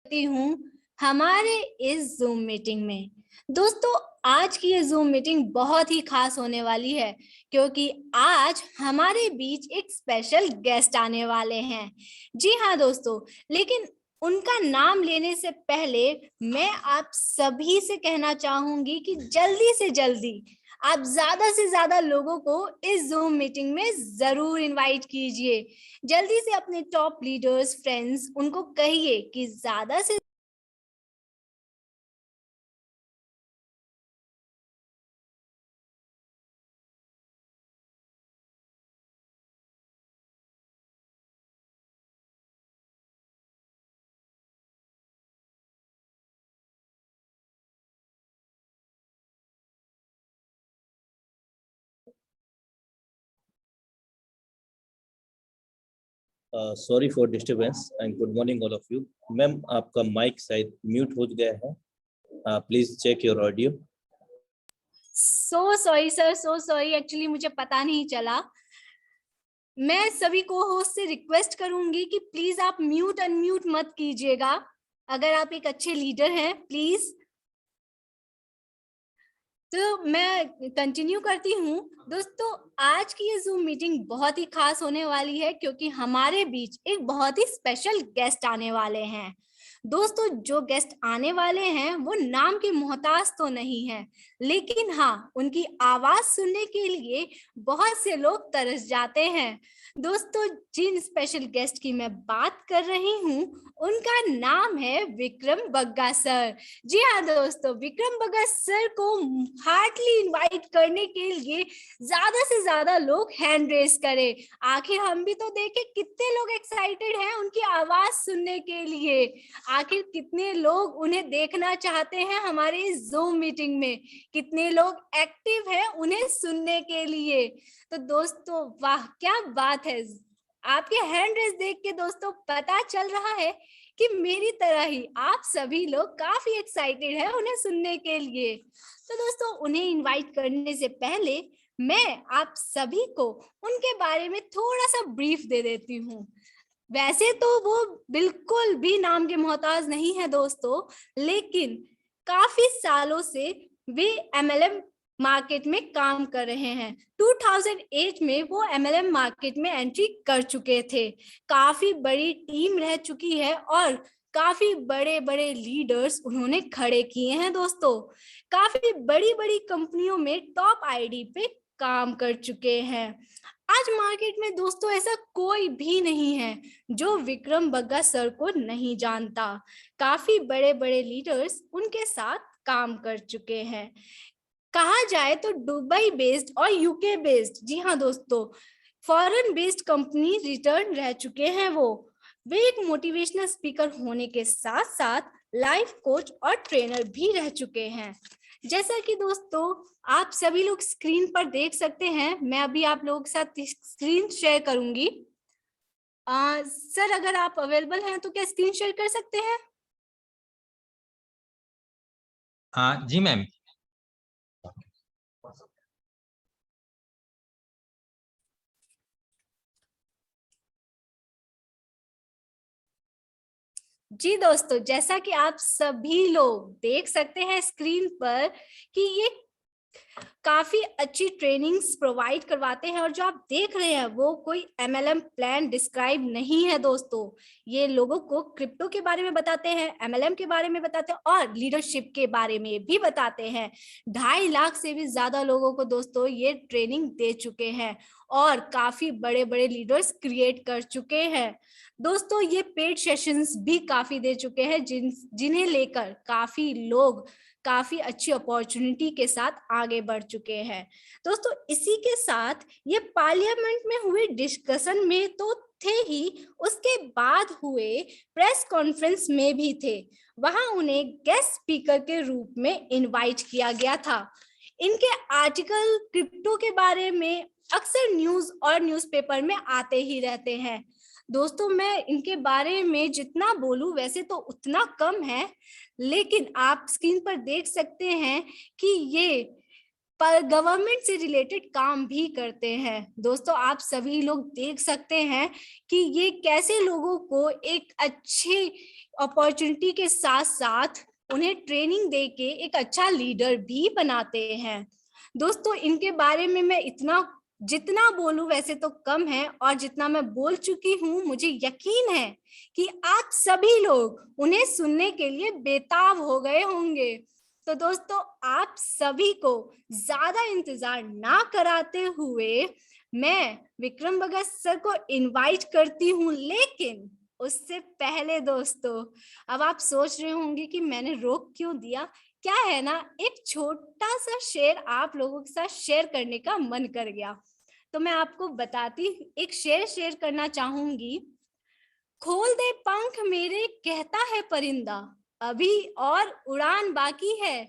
करती हूँ हमारे इस जूम मीटिंग में। दोस्तों, आज की ये जूम मीटिंग बहुत ही खास होने वाली है क्योंकि आज हमारे बीच एक स्पेशल गेस्ट आने वाले हैं। जी हाँ दोस्तों, लेकिन उनका नाम लेने से पहले मैं आप सभी से कहना चाहूंगी कि जल्दी से जल्दी आप ज्यादा से ज्यादा लोगों को इस जूम मीटिंग में जरूर इनवाइट कीजिए। जल्दी से अपने टॉप लीडर्स, फ्रेंड्स, उनको कहिए कि ज्यादा से sorry for disturbance and good morning all of you. Ma'am, आपका माइक शायद म्यूट हो गया है, please check your audio. So sorry sir, so sorry, actually मुझे पता नहीं चला। मैं सभी को होस्ट से रिक्वेस्ट करूंगी कि प्लीज आप म्यूट अनम्यूट मत कीजिएगा। अगर आप एक अच्छे लीडर हैं प्लीज। तो मैं कंटिन्यू करती हूँ। दोस्तों, आज की ये जूम मीटिंग बहुत ही खास होने वाली है क्योंकि हमारे बीच एक बहुत ही स्पेशल गेस्ट आने वाले हैं। दोस्तों, जो गेस्ट आने वाले हैं वो नाम के मोहताज तो नहीं है, लेकिन हाँ, उनकी आवाज सुनने के लिए बहुत से लोग तरस जाते हैं। दोस्तों, जिन स्पेशल गेस्ट की मैं बात कर रही हूँ उनका नाम है विक्रम बग्गा सर। जी हाँ दोस्तों, विक्रम बग्गा सर को हार्टली इनवाइट करने के लिए ज्यादा से ज्यादा लोग हैंड रेस करें। आखिर हम भी तो देखें कितने लोग एक्साइटेड हैं उनकी आवाज सुनने के लिए। आखिर कितने लोग उन्हें देखना चाहते हैं हमारे इस जूम मीटिंग में, कितने लोग एक्टिव हैं उन्हें सुनने के लिए। तो दोस्तों, वाह क्या बात है। आपके हैंड रेस देख के दोस्तों पता चल रहा है कि मेरी तरह ही आप सभी लोग काफी एक्साइटेड हैं उन्हें सुनने के लिए। तो दोस्तों, उन्हें इनवाइट करने से पहले मैं आप सभी को उनके बारे में थोड़ा सा ब्रीफ दे देती हूँ। वैसे तो वो बिल्कुल भी नाम के मोहताज नहीं है दोस्तों, लेकिन काफी सालों से वे एमएलएम मार्केट में काम कर रहे हैं। 2008 में वो एमएलएम मार्केट में एंट्री कर चुके थे। काफी बड़ी टीम रह चुकी है और काफी बड़े बड़े लीडर्स उन्होंने खड़े किए हैं दोस्तों। काफी बड़ी बड़ी कंपनियों में टॉप आईडी पे काम कर चुके हैं। आज मार्केट में दोस्तों ऐसा कोई भी नहीं है जो विक्रम बग्गा सर को नहीं जानता। काफी बड़े बड़े लीडर्स उनके साथ काम कर चुके हैं। कहा जाए तो दुबई बेस्ड और यूके बेस्ड, जी हाँ दोस्तों, फॉरेन बेस्ड कंपनी रिटर्न रह चुके हैं वे एक मोटिवेशनल स्पीकर होने के साथ साथ लाइफ कोच और ट्रेनर भी रह चुके हैं। जैसा कि दोस्तों आप सभी लोग स्क्रीन पर देख सकते हैं, मैं अभी आप लोगों के साथ स्क्रीन शेयर करूंगी। सर, अगर आप अवेलेबल हैं तो क्या स्क्रीन शेयर कर सकते हैं? जी मैम। जी दोस्तों, जैसा कि आप सभी लोग देख सकते हैं स्क्रीन पर कि ये काफी अच्छी ट्रेनिंग्स प्रोवाइड करवाते हैं और जो आप देख रहे हैं वो कोई एमएलएम प्लान डिस्क्राइब नहीं है दोस्तों। ये लोगों को क्रिप्टो के बारे में बताते हैं, एमएलएम के बारे में बताते हैं और लीडरशिप के बारे में भी बताते हैं। 2.5 लाख से भी ज्यादा लोगों को दोस्तों ये ट्रेनिंग दे चुके हैं और काफी बड़े बड़े लीडर्स क्रिएट कर चुके हैं। दोस्तों, ये पेड सेशंस भी काफी दे चुके हैं जिन्हें लेकर काफी लोग काफी अच्छी अपॉर्चुनिटी के साथ आगे बढ़ चुके हैं। दोस्तों, इसी के साथ ये पार्लियामेंट में हुए डिस्कशन में तो थे ही, उसके बाद हुए प्रेस कॉन्फ्रेंस में भी थे। वहां उन्हें गेस्ट स्पीकर के रूप में इनवाइट किया गया था। इनके आर्टिकल क्रिप्टो के बारे में अक्सर न्यूज और न्यूज़पेपर में आते ही रहते हैं। दोस्तों, मैं इनके बारे में जितना बोलूं वैसे तो उतना कम है, लेकिन आप स्क्रीन पर देख सकते हैं कि ये पर गवर्नमेंट से रिलेटेड काम भी करते हैं। दोस्तों, आप सभी लोग देख सकते हैं कि ये कैसे लोगों को एक अच्छे अपॉर्चुनिटी के साथ साथ उन्हें ट्रेनिंग दे के एक अच्छा लीडर भी बनाते हैं। दोस्तों, इनके बारे में मैं जितना बोलूं वैसे तो कम है, और जितना मैं बोल चुकी हूं मुझे यकीन है कि आप सभी लोग उन्हें सुनने के लिए बेताब हो गए होंगे। तो दोस्तों, आप सभी को ज्यादा इंतजार ना कराते हुए मैं विक्रम भगत सर को इनवाइट करती हूँ। लेकिन उससे पहले दोस्तों, अब आप सोच रहे होंगे कि मैंने रोक क्यों दिया। क्या है ना, एक छोटा सा शेर आप लोगों के साथ शेयर करने का मन कर गया, तो मैं आपको बताती एक शेर करना चाहूंगी। खोल दे पंख मेरे कहता है परिंदा, अभी और उड़ान बाकी है।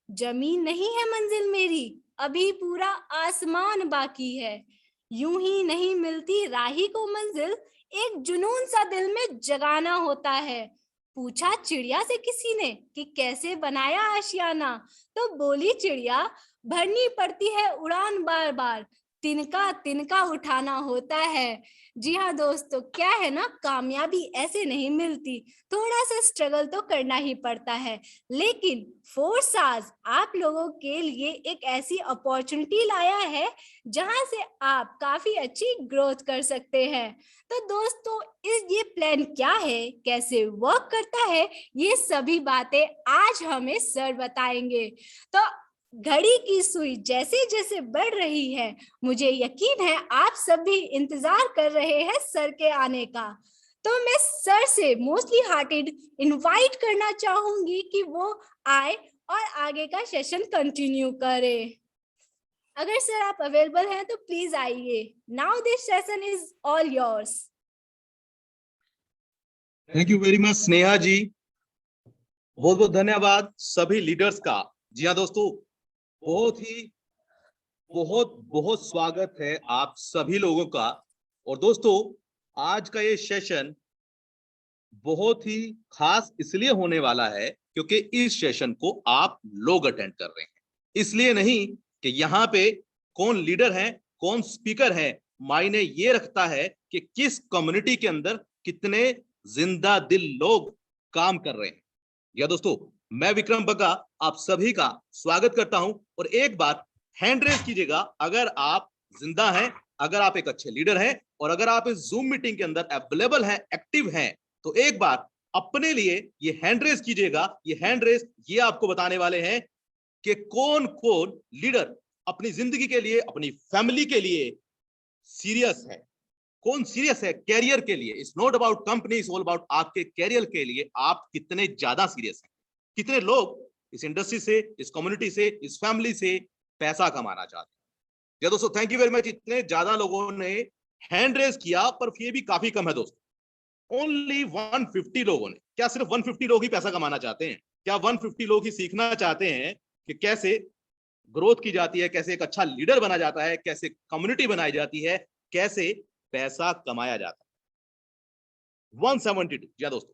जमीन नहीं है मंजिल मेरी, अभी पूरा आसमान बाकी है। यूं ही नहीं मिलती राही को मंजिल, एक जुनून सा दिल में जगाना होता है। पूछा चिड़िया से किसी ने कि कैसे बनाया आशियाना, तो बोली चिड़िया भरनी पड़ती है उड़ान बार बार, तिनका तिनका उठाना होता है। जी हाँ दोस्तों, क्या है ना, कामयाबी ऐसे नहीं मिलती, थोड़ा सा स्ट्रगल तो करना ही पड़ता है। लेकिन फोर्स आज आप लोगों के लिए एक ऐसी अपॉर्चुनिटी लाया है जहां से आप काफी अच्छी ग्रोथ कर सकते हैं। तो दोस्तों, ये प्लान क्या है, कैसे वर्क करता है, ये सभी बातें आज हमें सर बताएंगे। तो घड़ी की सुई जैसे जैसे बढ़ रही है, मुझे यकीन है आप सभी इंतजार कर रहे हैं सर के आने का। तो मैं सर से मोस्टली हार्टेड इनवाइट करना चाहूंगी कि वो आए और आगे का सेशन कंटिन्यू करें। अगर सर आप अवेलेबल हैं तो प्लीज आइए। Now this session is all yours. Thank you very much Sneha ji, बहुत बहुत धन्यवाद सभी लीडर्स का। जी हाँ दोस्तों, बहुत बहुत स्वागत है आप सभी लोगों का। और दोस्तों, आज का ये सेशन बहुत ही खास इसलिए होने वाला है क्योंकि इस सेशन को आप लोग अटेंड कर रहे हैं। इसलिए नहीं कि यहाँ पे कौन लीडर है, कौन स्पीकर है, मायने ये रखता है कि किस कम्युनिटी के अंदर कितने जिंदा दिल लोग काम कर रहे हैं। या दोस्तों, मैं विक्रम बग्गा आप सभी का स्वागत करता हूं। और एक बात हैंड रेज कीजिएगा अगर आप जिंदा हैं, अगर आप एक अच्छे लीडर हैं, और अगर आप इस जूम मीटिंग के अंदर अवेलेबल हैं, एक्टिव हैं, तो एक बार अपने लिए ये हैंड रेज कीजिएगा। ये हैंड रेज ये आपको बताने वाले हैं कि कौन कौन लीडर अपनी जिंदगी के लिए, अपनी फैमिली के लिए सीरियस है, कौन सीरियस है कैरियर के लिए। It's not about company, it's all about आपके कैरियर के लिए आप कितने ज्यादा सीरियस हैं। कितने लोग इस इंडस्ट्री से, इस कम्युनिटी से, इस फैमिली से पैसा कमाना चाहते हैं। या दोस्तों, थैंक यू वेरी मच। इतने ज्यादा लोगों ने हैंड रेज किया, पर ये भी काफी कम है दोस्तों। ओनली 150 लोगों ने। क्या सिर्फ 150 लोग ही पैसा कमाना चाहते हैं? क्या 150 लोग ही सीखना चाहते हैं कि कैसे ग्रोथ की जाती है, कैसे एक अच्छा लीडर बना जाता है, कैसे कम्युनिटी बनाई जाती है, कैसे पैसा कमाया जाता है? 172। या दोस्तों,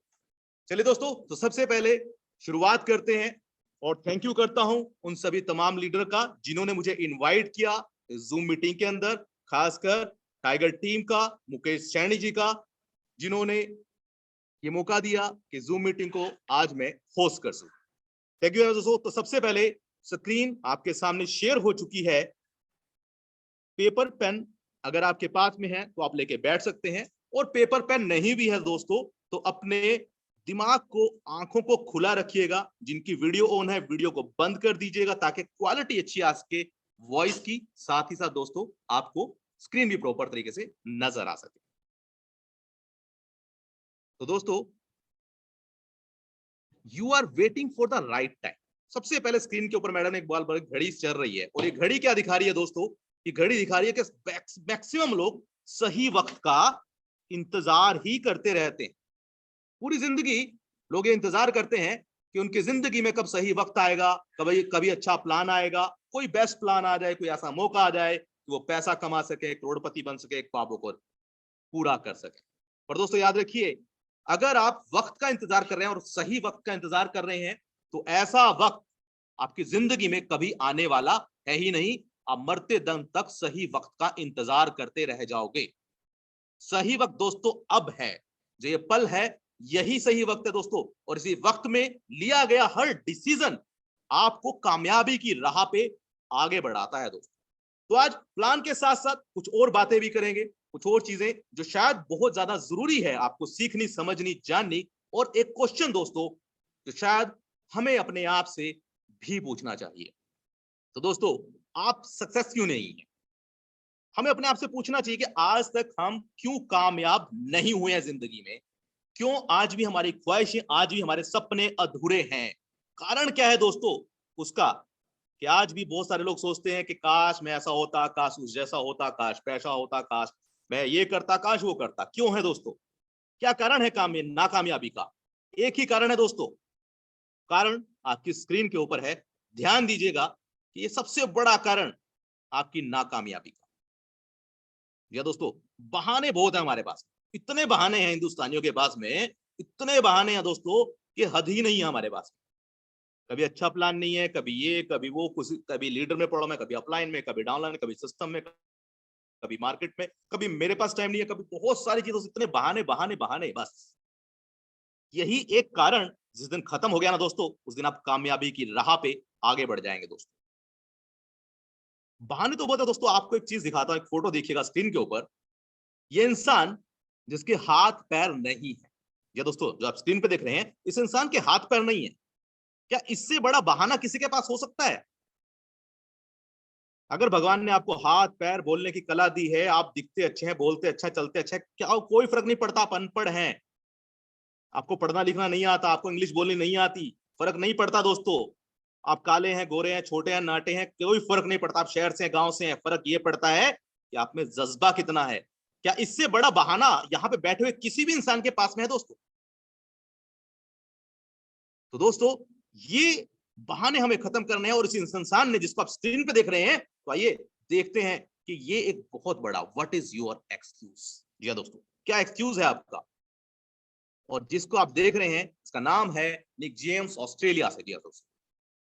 चलिए दोस्तों, तो सबसे पहले शुरुआत करते हैं। और थैंक यू करता हूं उन सभी तमाम लीडर का जिन्होंने मुझे इनवाइट किया इस जूम मीटिंग के अंदर, खासकर टाइगर टीम का, मुकेश सैनी जी का, जिन्होंने ये मौका दिया कि जूम मीटिंग को आज मैं होस्ट कर सकूं। थैंक यू दोस्तों। तो सबसे पहले स्क्रीन आपके सामने शेयर हो चुकी है। पेपर पेन अगर आपके पास में है तो आप लेके बैठ सकते हैं, और पेपर पेन नहीं भी है दोस्तों तो अपने दिमाग को, आंखों को खुला रखिएगा। जिनकी वीडियो ऑन है, वीडियो को बंद कर दीजिएगा ताकि क्वालिटी अच्छी आ सके वॉइस की, साथ ही साथ दोस्तों आपको स्क्रीन भी प्रॉपर तरीके से नजर आ सके। तो दोस्तों, you are waiting for the right time. सबसे पहले स्क्रीन के ऊपर मैडम एक बाल बड़ी घड़ी चल रही है, और ये घड़ी क्या दिखा रही है दोस्तों? ये घड़ी दिखा रही है कि मैक्सिमम लोग सही वक्त का इंतजार ही करते रहते हैं। पूरी जिंदगी लोग ये इंतजार करते हैं कि उनकी जिंदगी में कब सही वक्त आएगा, कभी अच्छा प्लान आएगा, कोई बेस्ट प्लान आ जाए, कोई ऐसा मौका आ जाए कि वो पैसा कमा सके, करोड़पति बन सके, ख्वाबों को पूरा कर सके। पर दोस्तों याद रखिए, अगर आप वक्त का इंतजार कर रहे हैं और सही वक्त का इंतजार कर रहे हैं तो ऐसा वक्त आपकी जिंदगी में कभी आने वाला है ही नहीं। आप मरते दम तक सही वक्त का इंतजार करते रह जाओगे। सही वक्त दोस्तों अब है, जो ये पल है यही सही वक्त है दोस्तों, और इसी वक्त में लिया गया हर डिसीजन आपको कामयाबी की राह पे आगे बढ़ाता है दोस्तों। तो आज प्लान के साथ साथ कुछ और बातें भी करेंगे, कुछ और चीजें जो शायद बहुत ज्यादा जरूरी है आपको सीखनी, समझनी, जाननी, और एक क्वेश्चन दोस्तों जो शायद हमें अपने आप से भी पूछना चाहिए। तो दोस्तों, आप सक्सेस क्यों नहीं है? हमें अपने आप से पूछना चाहिए कि आज तक हम क्यों कामयाब नहीं हुए हैं जिंदगी में, क्यों आज भी हमारी ख्वाहिशें, आज भी हमारे सपने अधूरे हैं। कारण क्या है दोस्तों उसका? कि आज भी बहुत सारे लोग सोचते हैं कि काश मैं ऐसा होता, काश उस जैसा होता, काश पैसा होता, काश मैं ये करता, काश वो करता। क्यों है दोस्तों? क्या कारण है नाकामयाबी का? एक ही कारण है दोस्तों, कारण आपकी स्क्रीन के ऊपर है। ध्यान दीजिएगा कि ये सबसे बड़ा कारण आपकी नाकामयाबी का। या दोस्तों, बहाने बहुत है हमारे पास, इतने बहाने हैं हिंदुस्तानियों के पास में, इतने बहाने हैं दोस्तों कि हद ही नहीं है हमारे पास। कभी अच्छा प्लान नहीं है, कभी ये कभी वो, कुछ कभी लीडर में प्रॉब्लम है, कभी अपलाइन में, कभी डाउनलाइन, कभी सिस्टम में, कभी मार्केट में, कभी मेरे पास टाइम नहीं है, कभी बहुत सारी चीजों से, इतने बहाने बहाने बहाने। बस यही एक कारण, जिस दिन खत्म हो गया ना दोस्तों, उस दिन आप कामयाबी की राह पे आगे बढ़ जाएंगे दोस्तों। बहाने तो बहुत है दोस्तों। आपको एक चीज दिखाता हूं, एक फोटो देखिएगा स्क्रीन के ऊपर। ये इंसान जिसके हाथ पैर नहीं है, ये दोस्तों जो आप स्क्रीन पे देख रहे हैं, इस इंसान के हाथ पैर नहीं है। क्या इससे बड़ा बहाना किसी के पास हो सकता है? अगर भगवान ने आपको हाथ पैर बोलने की कला दी है, आप दिखते अच्छे हैं, बोलते अच्छा, चलते अच्छा, क्या कोई फर्क नहीं पड़ता आप अनपढ़ हैं, आपको पढ़ना लिखना नहीं आता, आपको इंग्लिश बोलनी नहीं आती, फर्क नहीं पड़ता दोस्तों। आप काले हैं, गोरे हैं, छोटे हैं, नाटे हैं, कोई फर्क नहीं पड़ता। आप शहर से हैं, गांव से हैं, फर्क ये पड़ता है कि आप में जज्बा कितना है। क्या इससे बड़ा बहाना यहां पे बैठे हुए किसी भी इंसान के पास में है दोस्तों? तो दोस्तों, ये बहाने हमें खत्म करने हैं, और इस इंसान ने, जिसको आप स्क्रीन पे देख रहे हैं, तो आइए देखते हैं कि ये एक बहुत बड़ा व्हाट इज योर एक्सक्यूज। जी दोस्तों, क्या एक्सक्यूज है आपका? और जिसको आप देख रहे हैं, इसका नाम है निक जेम्स, ऑस्ट्रेलिया से। जी दोस्तों,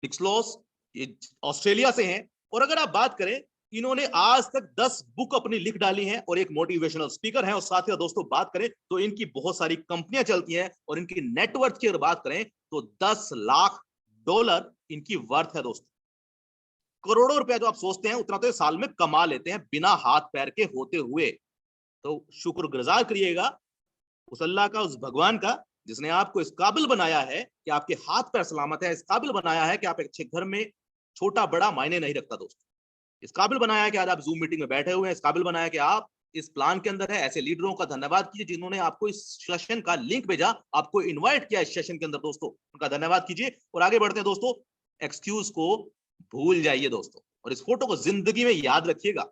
निक स्लॉस ये ऑस्ट्रेलिया से हैं, और अगर आप बात करें, इन्होंने आज तक 10 बुक अपनी लिख डाली हैं, और एक मोटिवेशनल स्पीकर हैं। और साथ ही दोस्तों बात करें तो इनकी बहुत सारी कंपनियां चलती हैं, और इनकी नेटवर्थ की अगर बात करें तो $10 लाख इनकी वर्थ है दोस्तों। करोड़ों रुपया जो आप सोचते हैं उतना तो साल में कमा लेते हैं बिना हाथ पैर के होते हुए। तो शुक्रगुजार करिएगा उस अल्लाह का, उस भगवान का, जिसने आपको इस काबिल बनाया है कि आपके हाथ पैर सलामत है, इस काबिल बनाया है कि आप एक अच्छे घर में, छोटा बड़ा मायने नहीं रखता दोस्तों, इस काबिल बनाया है कि आज आप जूम मीटिंग में बैठे हुए हैं, इस काबिल बनाया है कि आप इस प्लान के अंदर है। ऐसे लीडरों का धन्यवाद कीजिए जिन्होंने आपको इस सेशन का लिंक भेजा, आपको इनवाइट किया इस सेशन के अंदर दोस्तों, उनका धन्यवाद कीजिए। और आगे बढ़ते हैं दोस्तों। एक्सक्यूज को भूल जाइए दोस्तों, और इस फोटो को जिंदगी में याद रखिएगा।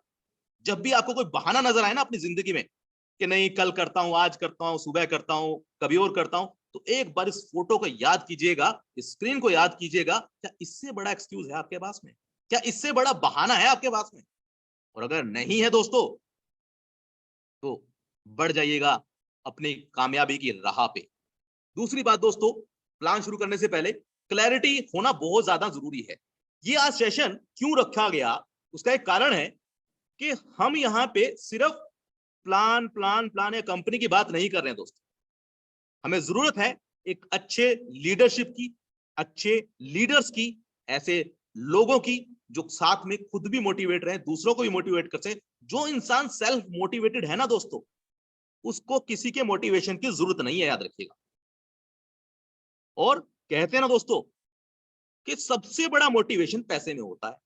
जब भी आपको कोई बहाना नजर आए ना अपनी जिंदगी में कि नहीं कल करता हूं, आज करता हूं, सुबह करता हूं, कभी और करता हूं, तो एक बार इस फोटो को याद कीजिएगा, इस स्क्रीन को याद कीजिएगा। क्या इससे बड़ा एक्सक्यूज है आपके पास में? क्या इससे बड़ा बहाना है आपके पास में? और अगर नहीं है दोस्तों, तो बढ़ जाइएगा अपनी कामयाबी की राह पे। दूसरी बात दोस्तों, प्लान शुरू करने से पहले क्लैरिटी होना बहुत ज्यादा जरूरी है। ये आज सेशन क्यों रखा गया, उसका एक कारण है कि हम यहाँ पे सिर्फ प्लान प्लान प्लान या कंपनी की बात नहीं कर रहे हैं दोस्तों। हमें जरूरत है एक अच्छे लीडरशिप की, अच्छे लीडर्स की, ऐसे लोगों की जो साथ में खुद भी मोटिवेट रहे, दूसरों को भी मोटिवेट कर सके। जो इंसान सेल्फ मोटिवेटेड है ना दोस्तों, उसको किसी के मोटिवेशन की जरूरत नहीं है, याद रखिएगा। और कहते हैं ना दोस्तों कि सबसे बड़ा मोटिवेशन पैसे में होता है,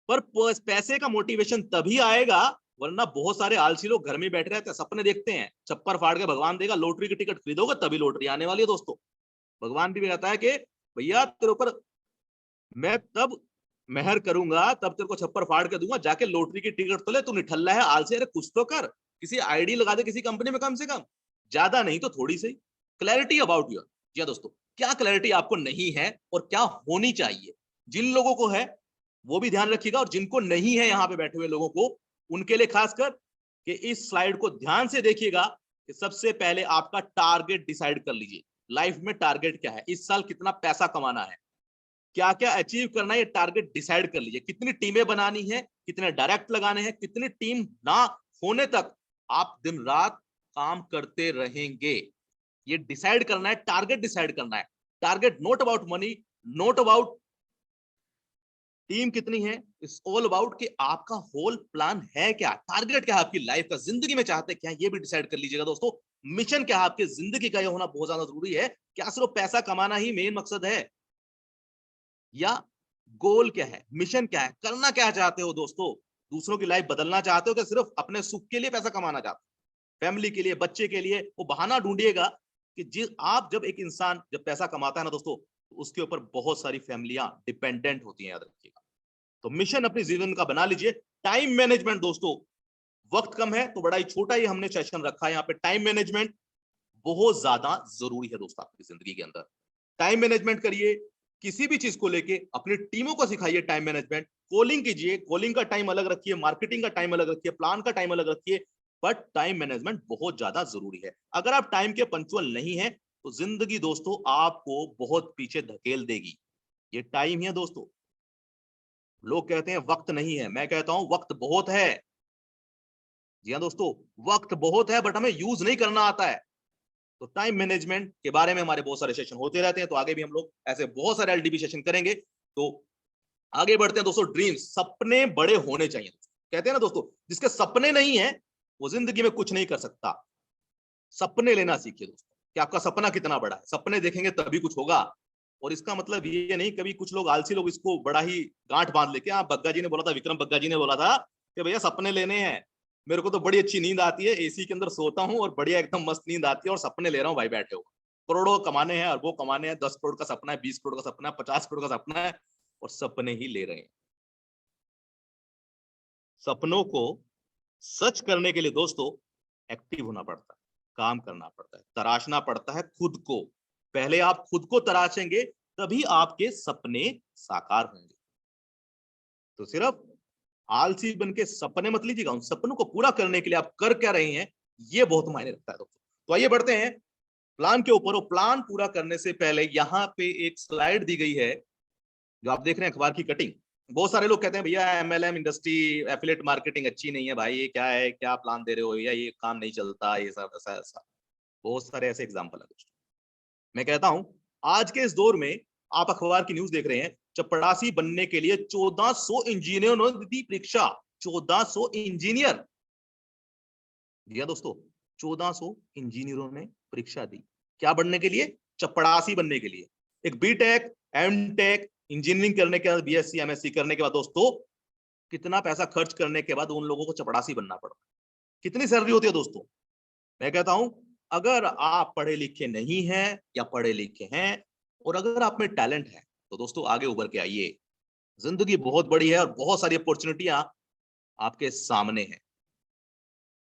पर पैसे का मोटिवेशन तभी आएगा, वरना बहुत सारे आलसी लोग घर में बैठे रहते हैं, सपने देखते हैं, छप्पर फाड़ के भगवान देगा, लॉटरी की टिकट खरीदोगे तभी लॉटरी आने वाली है दोस्तों। भगवान भी कहता है कि भैया तेरे ऊपर मैं तब मेहर करूंगा, तब तेरे को छप्पर फाड़ के दूंगा, जाके लॉटरी की टिकट तो ले, तू निठल्ला है, आलसी, अरे कुछ तो कर, किसी आईडी लगा दे किसी कंपनी में, कम से कम, ज्यादा नहीं तो थोड़ी सी क्लैरिटी अबाउट योर। जी दोस्तों, क्या क्लैरिटी आपको नहीं है और क्या होनी चाहिए? जिन लोगों को है वो भी ध्यान रखिएगा, और जिनको नहीं है यहाँ पे बैठे हुए लोगों को, उनके लिए खासकर कि इस स्लाइड को ध्यान से देखिएगा कि सबसे पहले आपका टारगेट डिसाइड कर लीजिए। लाइफ में टारगेट क्या है, इस साल कितना पैसा कमाना है, क्या क्या अचीव करना है, ये टारगेट डिसाइड कर लीजिए। कितनी टीमें बनानी है, कितने डायरेक्ट लगाने हैं, कितनी टीम ना होने तक आप दिन रात काम करते रहेंगे। ये डिसाइड करना है, टारगेट डिसाइड करना है। Target not about money, not about team कितनी है, इट्स ऑल अबाउट कि आपका होल प्लान है क्या, टारगेट क्या है आपकी लाइफ का, जिंदगी में चाहते क्या है ये भी डिसाइड कर लीजिएगा दोस्तों। मिशन क्या है आपकी जिंदगी का, ये होना बहुत ज्यादा जरूरी है। क्या सिर्फ पैसा कमाना ही मेन मकसद है, या गोल क्या है, मिशन क्या है, करना क्या चाहते हो दोस्तों? दूसरों की लाइफ बदलना चाहते हो, क्या सिर्फ अपने सुख के लिए पैसा कमाना चाहते हो, फैमिली के लिए, बच्चे के लिए? वो बहाना ढूंढिएगा कि आप जब एक इंसान जब पैसा कमाता है ना दोस्तों, उसके ऊपर बहुत सारी फैमिलियां डिपेंडेंट होती हैं, याद रखिएगा। तो मिशन अपने जीवन का बना लीजिए। टाइम मैनेजमेंट दोस्तों, वक्त कम है तो बड़ा ही छोटा ही हमने सेशन रखा है यहाँ पे। टाइम मैनेजमेंट बहुत ज्यादा जरूरी है दोस्तों आपकी जिंदगी के अंदर। टाइम मैनेजमेंट करिए, किसी भी चीज को लेके अपनी टीमों को सिखाइए टाइम मैनेजमेंट। कॉलिंग कीजिए, कॉलिंग का टाइम अलग रखिए, मार्केटिंग का टाइम अलग रखिए, प्लान का टाइम अलग रखिए, बट टाइम मैनेजमेंट बहुत ज्यादा जरूरी है। अगर आप टाइम के पंक्चुअल नहीं है तो जिंदगी दोस्तों आपको बहुत पीछे धकेल देगी। ये टाइम ही है दोस्तों। लोग कहते हैं वक्त नहीं है, मैं कहता हूं वक्त बहुत है। जी हाँ दोस्तों, वक्त बहुत है बट हमें यूज नहीं करना आता है। तो टाइम मैनेजमेंट के बारे में हमारे बहुत सारे सेशन होते रहते हैं, तो आगे भी हम लोग ऐसे बहुत सारे एलडीबी सेशन करेंगे। तो आगे बढ़ते हैं दोस्तों। ड्रीम्स, सपने बड़े होने चाहिए। कहते हैं ना दोस्तों, जिसके सपने नहीं है वो जिंदगी में कुछ नहीं कर सकता। सपने लेना सीखिए दोस्तों कि आपका सपना कितना बड़ा है। सपने देखेंगे तभी कुछ होगा। और इसका मतलब ये नहीं, कभी कुछ लोग आलसी लोग इसको बड़ा ही गांठ बांध लेके, बग्गा जी ने बोला था, विक्रम बग्गा जी ने बोला था कि भैया सपने लेने हैं, मेरे को तो बड़ी अच्छी नींद आती है, एसी के अंदर सोता हूँ और बढ़िया एकदम मस्त नींद आती है और सपने ले रहा हूँ भाई बैठे हो। करोड़ों कमाने हैं, अरबों कमाने हैं, 10 करोड़ का सपना है, 20 करोड़ का सपना है, 50 करोड़ का सपना है, और सपने ही ले रहे हैं। सपनों को सच करने के लिए दोस्तों एक्टिव होना पड़ता है, काम करना पड़ता है, तराशना पड़ता है खुद को। पहले आप खुद को तराशेंगे तभी आपके सपने साकार होंगे। तो सिर्फ आलसी बन के सपने मत लीजिएगा, उन सपनों को पूरा करने के लिए आप कर क्या रहे हैं ये बहुत मायने रखता है दोस्तों। तो आइए बढ़ते हैं प्लान के ऊपर। और प्लान पूरा करने से पहले यहाँ पे एक स्लाइड दी गई है जो आप देख रहे हैं, अखबार की कटिंग। बहुत सारे लोग कहते हैं भैया एमएलएम इंडस्ट्री, एफिलिएट मार्केटिंग अच्छी नहीं है भाई, ये क्या है, क्या प्लान दे रहे हो, या ये काम नहीं चलता, ये सब ऐसा ऐसा। बहुत सारे ऐसे एग्जाम्पल है दोस्तों। मैं कहता हूं आज के इस दौर में आप अखबार की न्यूज देख रहे हैं, चपड़ासी बनने के लिए 1400 इंजीनियरों ने दी परीक्षा। 1400 इंजीनियर, जी दोस्तों, 1400 इंजीनियरों ने परीक्षा दी। क्या बनने के लिए? चपड़ासी बनने के लिए। एक बीटेक, एमटेक, इंजीनियरिंग करने के बाद, बीएससी, एमएससी करने के बाद दोस्तों कितना पैसा खर्च करने के बाद उन लोगों को चपड़ासी बनना पड़ता है। कितनी सैलरी होती है दोस्तों? मैं कहता हूं अगर आप पढ़े लिखे नहीं हैं या पढ़े लिखे हैं और अगर आप में टैलेंट है तो दोस्तों आगे उभर के आइए। जिंदगी बहुत बड़ी है और बहुत सारी अपॉर्चुनिटियां आपके सामने है।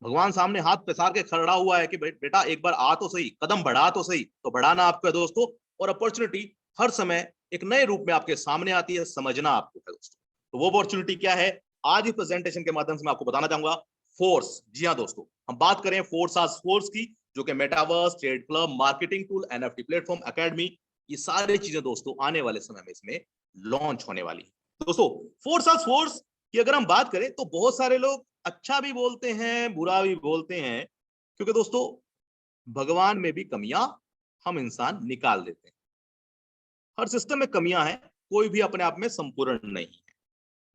भगवान सामने हाथ पसार के खड़ा हुआ है कि बेटा एक बार आ तो सही, कदम बढ़ा तो सही। तो बढ़ाना आपको है दोस्तों, और अपॉर्चुनिटी हर समय एक नए रूप में आपके सामने आती है, समझना आपको है दोस्तों। तो वो अपॉर्चुनिटी क्या है, आज इस प्रेजेंटेशन के माध्यम से मैं आपको बताना चाहूंगा। फोर्स, जी हाँ दोस्तों, हम बात करें फोर्स आज फोर्स की, जो कि metaverse, trade club, marketing tool, NFT platform, academy, ये सारी चीजें दोस्तों आने वाले समय में इसमें लॉन्च होने वाली है दोस्तों। फोर्स आज फोर्स की अगर हम बात करें तो बहुत सारे लोग अच्छा भी बोलते हैं, बुरा भी बोलते हैं, क्योंकि दोस्तों भगवान में भी कमियां हम इंसान निकाल देते हैं। हर सिस्टम में कमियां हैं, कोई भी अपने आप में संपूर्ण नहीं है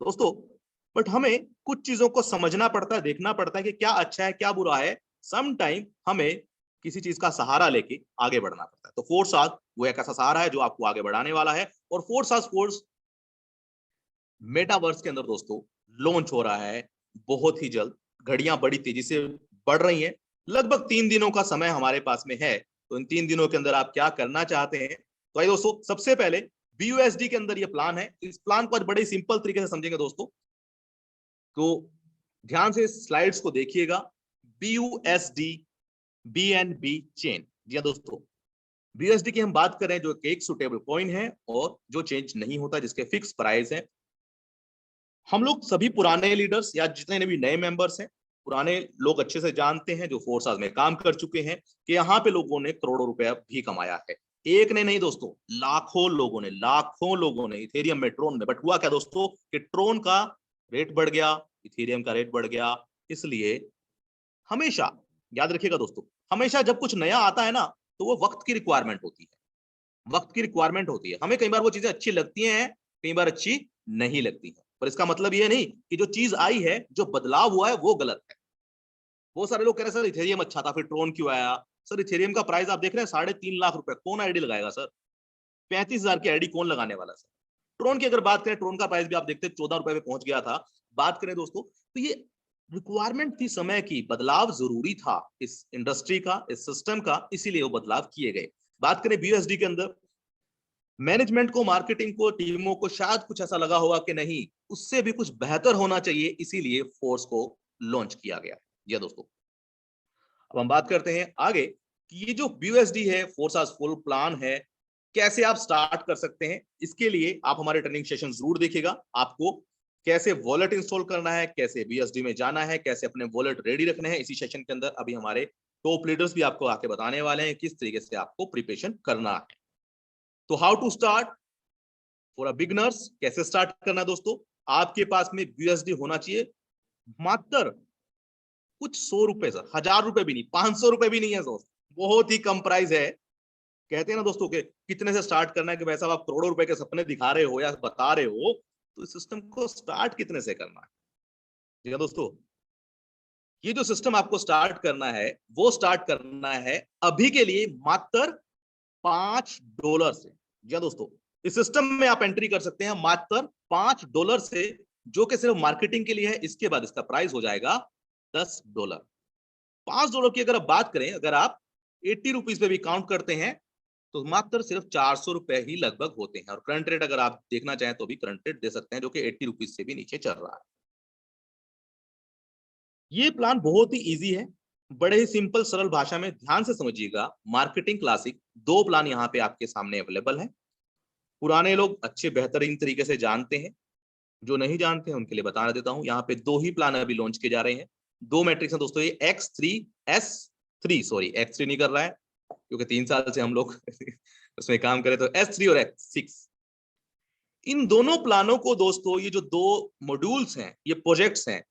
दोस्तों। बट हमें कुछ चीजों को समझना पड़ता है, देखना पड़ता है कि क्या अच्छा है क्या बुरा है। सम टाइम हमें किसी चीज का सहारा लेके आगे बढ़ना पड़ता है। तो फोर्स आज वो एक ऐसा सहारा है जो आपको आगे बढ़ाने वाला है। और फोर्स आज फोर्स मेटावर्स के अंदर दोस्तों लॉन्च हो रहा है बहुत ही जल्द। घड़ियां बड़ी तेजी से बढ़ रही हैं, लगभग 3 दिनों का समय हमारे पास में है। तो इन 3 दिनों के अंदर आप क्या करना चाहते हैं? तो आइए दोस्तों, सबसे पहले BUSD के अंदर ये प्लान है। इस प्लान को आज बड़े सिंपल तरीके से समझेंगे दोस्तों, तो ध्यान से स्लाइड्स को देखिएगा। BUSD BNB चेन, जी हाँ दोस्तों, BUSD की हम बात करें जो एक सुटेबल कॉइन है और जो चेंज नहीं होता, जिसके फिक्स प्राइस है। हम लोग सभी पुराने लीडर्स या जितने भी नए मेंबर्स हैं, पुराने लोग अच्छे से जानते हैं जो फोर्स में काम कर चुके हैं कि यहाँ पे लोगों ने करोड़ों रुपया भी कमाया है। एक ने नहीं दोस्तों, लाखों लोगों ने इथेरियम में, ट्रोन में। बट हुआ क्या दोस्तों कि ट्रोन का रेट बढ़ गया, इथेरियम का रेट बढ़ गया। इसलिए हमेशा याद रखिएगा दोस्तों, हमेशा जब कुछ नया आता है ना तो वो वक्त की रिक्वायरमेंट होती है, वक्त की रिक्वायरमेंट होती है। हमें कई बार वो चीजें अच्छी लगती हैं, कई बार अच्छी नहीं लगती हैं, पर इसका मतलब ये नहीं कि जो चीज आई है, जो बदलाव हुआ है वो गलत है। बहुत सारे लोग कह रहे हैं सर इथेरियम अच्छा था, फिर ट्रोन क्यों आया? सर इथेरियम का प्राइस आप देख रहे हैं 3.5 लाख रुपए, कौन आईडी लगाएगा सर? 35,000 की आईडी कौन लगाने वाला सर? ट्रोन की अगर बात करें, ट्रोन का प्राइस भी आप देखते हैं 14 रुपए पे पहुंच गया था। बात करें दोस्तों, तो ये रिक्वायरमेंट थी समय की, बदलाव जरूरी था इस इंडस्ट्री का, इस सिस्टम का, इसीलिए वो बदलाव किए गए। बात करें BUSD के अंदर, मैनेजमेंट को, मार्केटिंग को, टीमों को शायद कुछ ऐसा लगा होगा कि नहीं, उससे भी कुछ बेहतर होना चाहिए, इसीलिए फोर्स को लॉन्च किया गया। जी दोस्तों, अब हम बात करते हैं आगे कि ये जो BUSD है, फोर्स आज फुल प्लान है, कैसे आप स्टार्ट कर सकते हैं। इसके लिए आप हमारे ट्रेनिंग सेशन जरूर देखिएगा। आपको कैसे वॉलेट इंस्टॉल करना है, कैसे BUSD में जाना है, कैसे अपने वॉलेट रेडी रखने हैं, इसी सेशन के अंदर अभी हमारे टॉप लीडर्स भी आपको आके बताने वाले हैं किस तरीके से आपको प्रिपरेशन करना है। तो how to start for a beginners, कैसे स्टार्ट करना है दोस्तों? आपके पास में BUSD होना चाहिए मात्र कुछ 100 रुपए, सर 1000 रुपए भी नहीं, 500 रुपए भी नहीं है दोस्त, बहुत ही कम प्राइस है। कहते हैं ना दोस्तों के कितने से स्टार्ट करना है, कि वैसा आप करोड़ों रुपए के सपने दिखा रहे हो या बता रहे हो, तो इस सिस्टम को स्टार्ट कितने से करना है? ठीक है दोस्तों, ये जो सिस्टम आपको स्टार्ट करना है, वो स्टार्ट करना है अभी के लिए मात्र $5 से। जी दोस्तों, इस सिस्टम में आप एंट्री कर सकते हैं मात्र $5 से, जो कि सिर्फ मार्केटिंग के लिए है। इसके बाद इसका प्राइस हो जाएगा $10। $5 की अगर आप बात करें, अगर आप 80 रुपीज पे भी काउंट करते हैं, तो मात्र सिर्फ 400 रुपए ही लगभग होते हैं। और करंट रेट अगर आप देखना चाहें तो भी करंट रेट दे सकते हैं, जो कि 80 रुपीज से भी नीचे चल रहा है। ये प्लान बहुत ही इजी है, बड़े ही सिंपल सरल भाषा में ध्यान से समझिएगा। मार्केटिंग क्लासिक 2 प्लान यहाँ पे आपके सामने अवेलेबल है। पुराने लोग अच्छे बेहतरीन तरीके से जानते हैं, जो नहीं जानते हैं उनके लिए बता देता हूं। यहाँ पे 2 ही प्लान अभी लॉन्च किए जा रहे हैं। 2 मैट्रिक्स हैं दोस्तों, ये X3 सॉरी X3 नहीं कर रहा है, क्योंकि 3 साल से हम लोग उसमें काम करें, तो S3 और X6, इन दोनों प्लानों को दोस्तों, ये जो 2 मॉड्यूल्स हैं, ये प्रोजेक्ट्स हैं,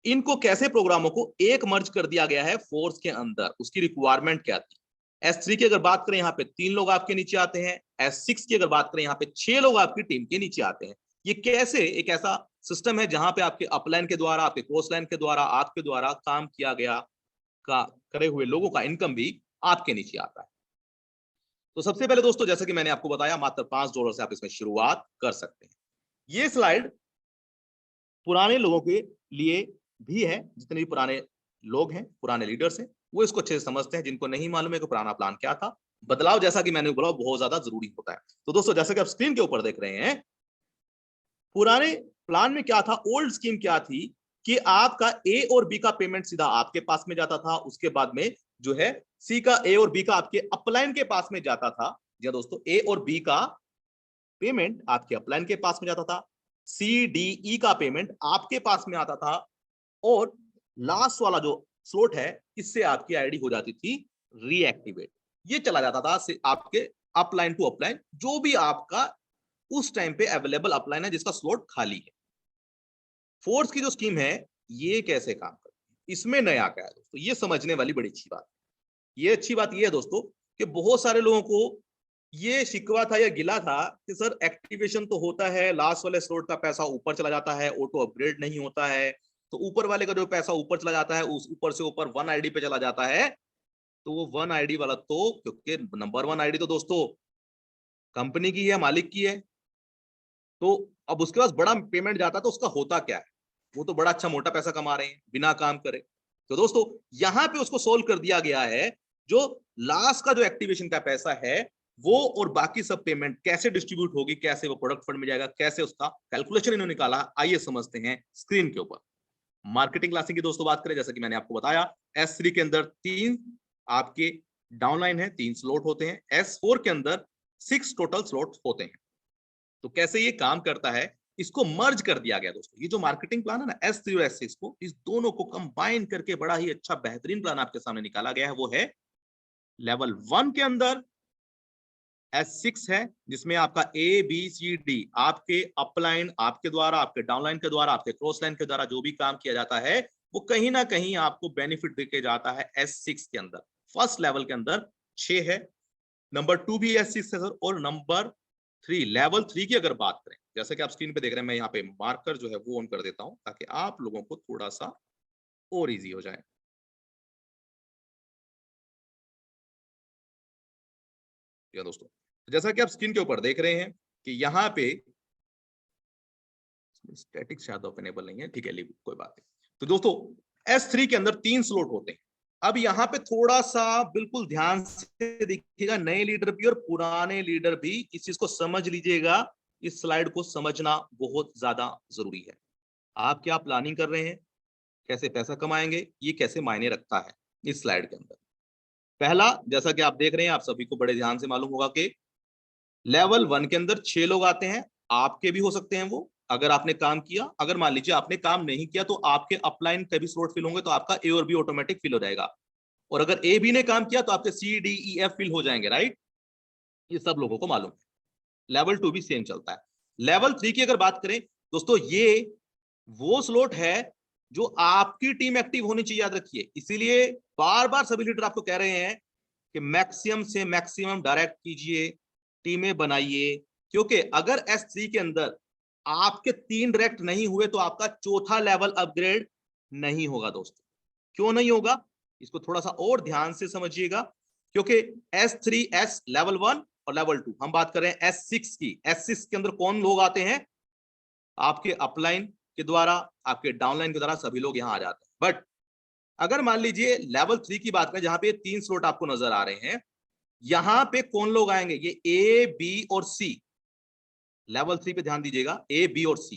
इनको कैसे प्रोग्रामों को एक मर्ज कर दिया गया है फोर्स के अंदर। उसकी रिक्वायरमेंट क्या थी? S3 की अगर बात करें, यहाँ पे 3 लोग आपके नीचे आते हैं। S6 की अगर बात करें, यहाँ पे 6 लोग आपकी टीम के नीचे आते हैं। ये कैसे एक ऐसा सिस्टम है जहां पे आपके अपलाइन के द्वारा, आपके क्रॉस लाइन के द्वारा, आपके द्वारा काम किया गया का करे हुए लोगों का इनकम भी आपके नीचे आता है। तो सबसे पहले दोस्तों, जैसे कि मैंने आपको बताया, मात्र $5 से आप इसमें शुरुआत कर सकते हैं। ये स्लाइड पुराने लोगों के लिए भी है, जितने भी पुराने लोग हैं, पुराने लीडर्स हैं, वो इसको अच्छे से समझते हैं। जिनको नहीं मालूम है कि पुराना प्लान क्या था, बदलाव जैसा कि मैंने बोला बहुत ज्यादा जरूरी होता है। तो दोस्तों, जैसा कि आप स्क्रीन के ऊपर देख रहे हैं, पुराने प्लान में क्या था, ओल्ड स्कीम क्या थी, कि आपका A और B का पेमेंट सीधा आपके पास में जाता था। उसके बाद में जो है C का, A और B का आपके अपलाइन के पास में जाता था। जी दोस्तों, A और B का पेमेंट आपके अपलाइन के पास में जाता था, CDE का पेमेंट आपके पास में आता था, और लास्ट वाला जो स्लॉट है, इससे आपकी आईडी हो जाती थी रीएक्टिवेट। ये चला जाता था आपके अपलाइन टू अपलाइन, जो भी आपका उस टाइम पे अवेलेबल अपलाइन है जिसका स्लॉट खाली है। फोर्स की जो स्कीम है, ये कैसे काम करती है, इसमें नया क्या है दोस्तों, ये समझने वाली बड़ी अच्छी बात है। ये अच्छी बात ये है दोस्तों कि बहुत सारे लोगों को ये शिकवा था या गिला था कि सर एक्टिवेशन तो होता है, लास्ट वाले स्लॉट का पैसा ऊपर चला जाता है, ऑटो अपग्रेड नहीं होता है, तो ऊपर वाले का जो पैसा ऊपर चला जाता है, उस ऊपर से ऊपर 1 आईडी पे चला जाता है। तो वो 1 आईडी वाला, तो क्योंकि नंबर 1 आईडी तो दोस्तों कंपनी की है, मालिक की है, तो अब उसके पास बड़ा पेमेंट जाता है, तो उसका होता क्या है, वो तो बड़ा अच्छा मोटा पैसा कमा रहे हैं बिना काम करे। तो दोस्तों, यहां पे उसको सोल्व कर दिया गया है, जो लास्ट का जो एक्टिवेशन का पैसा है, वो और बाकी सब पेमेंट कैसे डिस्ट्रीब्यूट होगी, कैसे वो प्रोडक्ट फंड में जाएगा, कैसे उसका कैलकुलेशन इन्होंने निकाला। आइए समझते हैं स्क्रीन के ऊपर। मार्केटिंग क्लासिंग की दोस्तों बात करें, जैसा कि मैंने आपको बताया, S3 के अंदर 3 आपके डाउनलाइन है, 3 स्लॉट होते हैं। S4 के अंदर 6 टोटल स्लॉट होते हैं। तो कैसे ये काम करता है, इसको मर्ज कर दिया गया दोस्तों। ये जो मार्केटिंग प्लान है ना, S3 और S6 को, इस दोनों को कंबाइन करके बड़ा ही अच्छा बेहतरीन प्लान आपके सामने निकाला गया है। वो है लेवल 1 के अंदर S6 है, जिसमें आपका ABCD आपके अपलाइन, आपके द्वारा, आपके डाउनलाइन के द्वारा, आपके क्रॉस लाइन के द्वारा जो भी काम किया जाता है, वो कहीं ना कहीं आपको बेनिफिट देके जाता है S6 के अंदर। फर्स्ट लेवल के अंदर 6 है, नंबर 2 भी S6 है सर, और नंबर 3 लेवल 3 की अगर बात करें, जैसे कि आप स्क्रीन पे देख रहे हैं, मैं यहाँ पे मार्कर जो है वो ऑन कर देता हूं ताकि आप लोगों को थोड़ा सा और इजी हो जाए। दोस्तों जैसा कि आप स्क्रीन के ऊपर देख रहे हैं कि यहाँ पे स्टैटिक शायद अवेलेबल नहीं है, ठीक है, कोई बात नहीं। तो दोस्तों S3 के अंदर 3 स्लॉट होते हैं। अब यहाँ पे थोड़ा सा बिल्कुल ध्यान से देखिएगा, नए लीडर भी और पुराने लीडर भी, इस चीज को समझ लीजिएगा, इस स्लाइड को समझना बहुत ज्यादा जरूरी है। आप क्या प्लानिंग कर रहे हैं, कैसे पैसा कमाएंगे, ये कैसे मायने रखता है इस स्लाइड के अंदर। पहला, जैसा कि आप देख रहे हैं, आप सभी को बड़े ध्यान से मालूम होगा कि लेवल 1 के अंदर 6 लोग आते हैं, आपके भी हो सकते हैं वो, अगर आपने काम किया। अगर मान लीजिए आपने काम नहीं किया तो आपके अपलाइन कभी स्लॉट फिल होंगे, तो आपका ए और बी ऑटोमेटिक फिल हो जाएगा। और अगर ए बी ने काम किया तो आपके C D E F fill हो जाएंगे, राइट, ये सब लोगों को मालूम है। लेवल 2 भी सेम चलता है। लेवल 3 की अगर बात करें दोस्तों, ये वो स्लॉट है जो आपकी टीम एक्टिव होनी चाहिए, याद रखिए। इसीलिए बार बार सभी लीडर आपको कह रहे हैं कि मैक्सिमम से मैक्सिमम डायरेक्ट कीजिए, टीमें बनाइए, क्योंकि अगर S3 के अंदर आपके 3 डायरेक्ट नहीं हुए तो आपका चौथा लेवल अपग्रेड नहीं होगा दोस्तों। क्यों नहीं होगा, इसको थोड़ा सा और ध्यान से समझिएगा, क्योंकि S3 S लेवल 1 और लेवल 2, हम बात कर रहे हैं S6 की। S6 के अंदर कौन लोग आते हैं, आपके अपलाइन के द्वारा, आपके डाउनलाइन के द्वारा सभी लोग यहां आ जाते हैं। बट अगर मान लीजिए लेवल 3 की बात करें, जहां पे 3 स्लॉट आपको नजर आ रहे हैं, यहां पे कौन लोग आएंगे, ये A B और C। लेवल 3 पे ध्यान दीजिएगा, A B और C,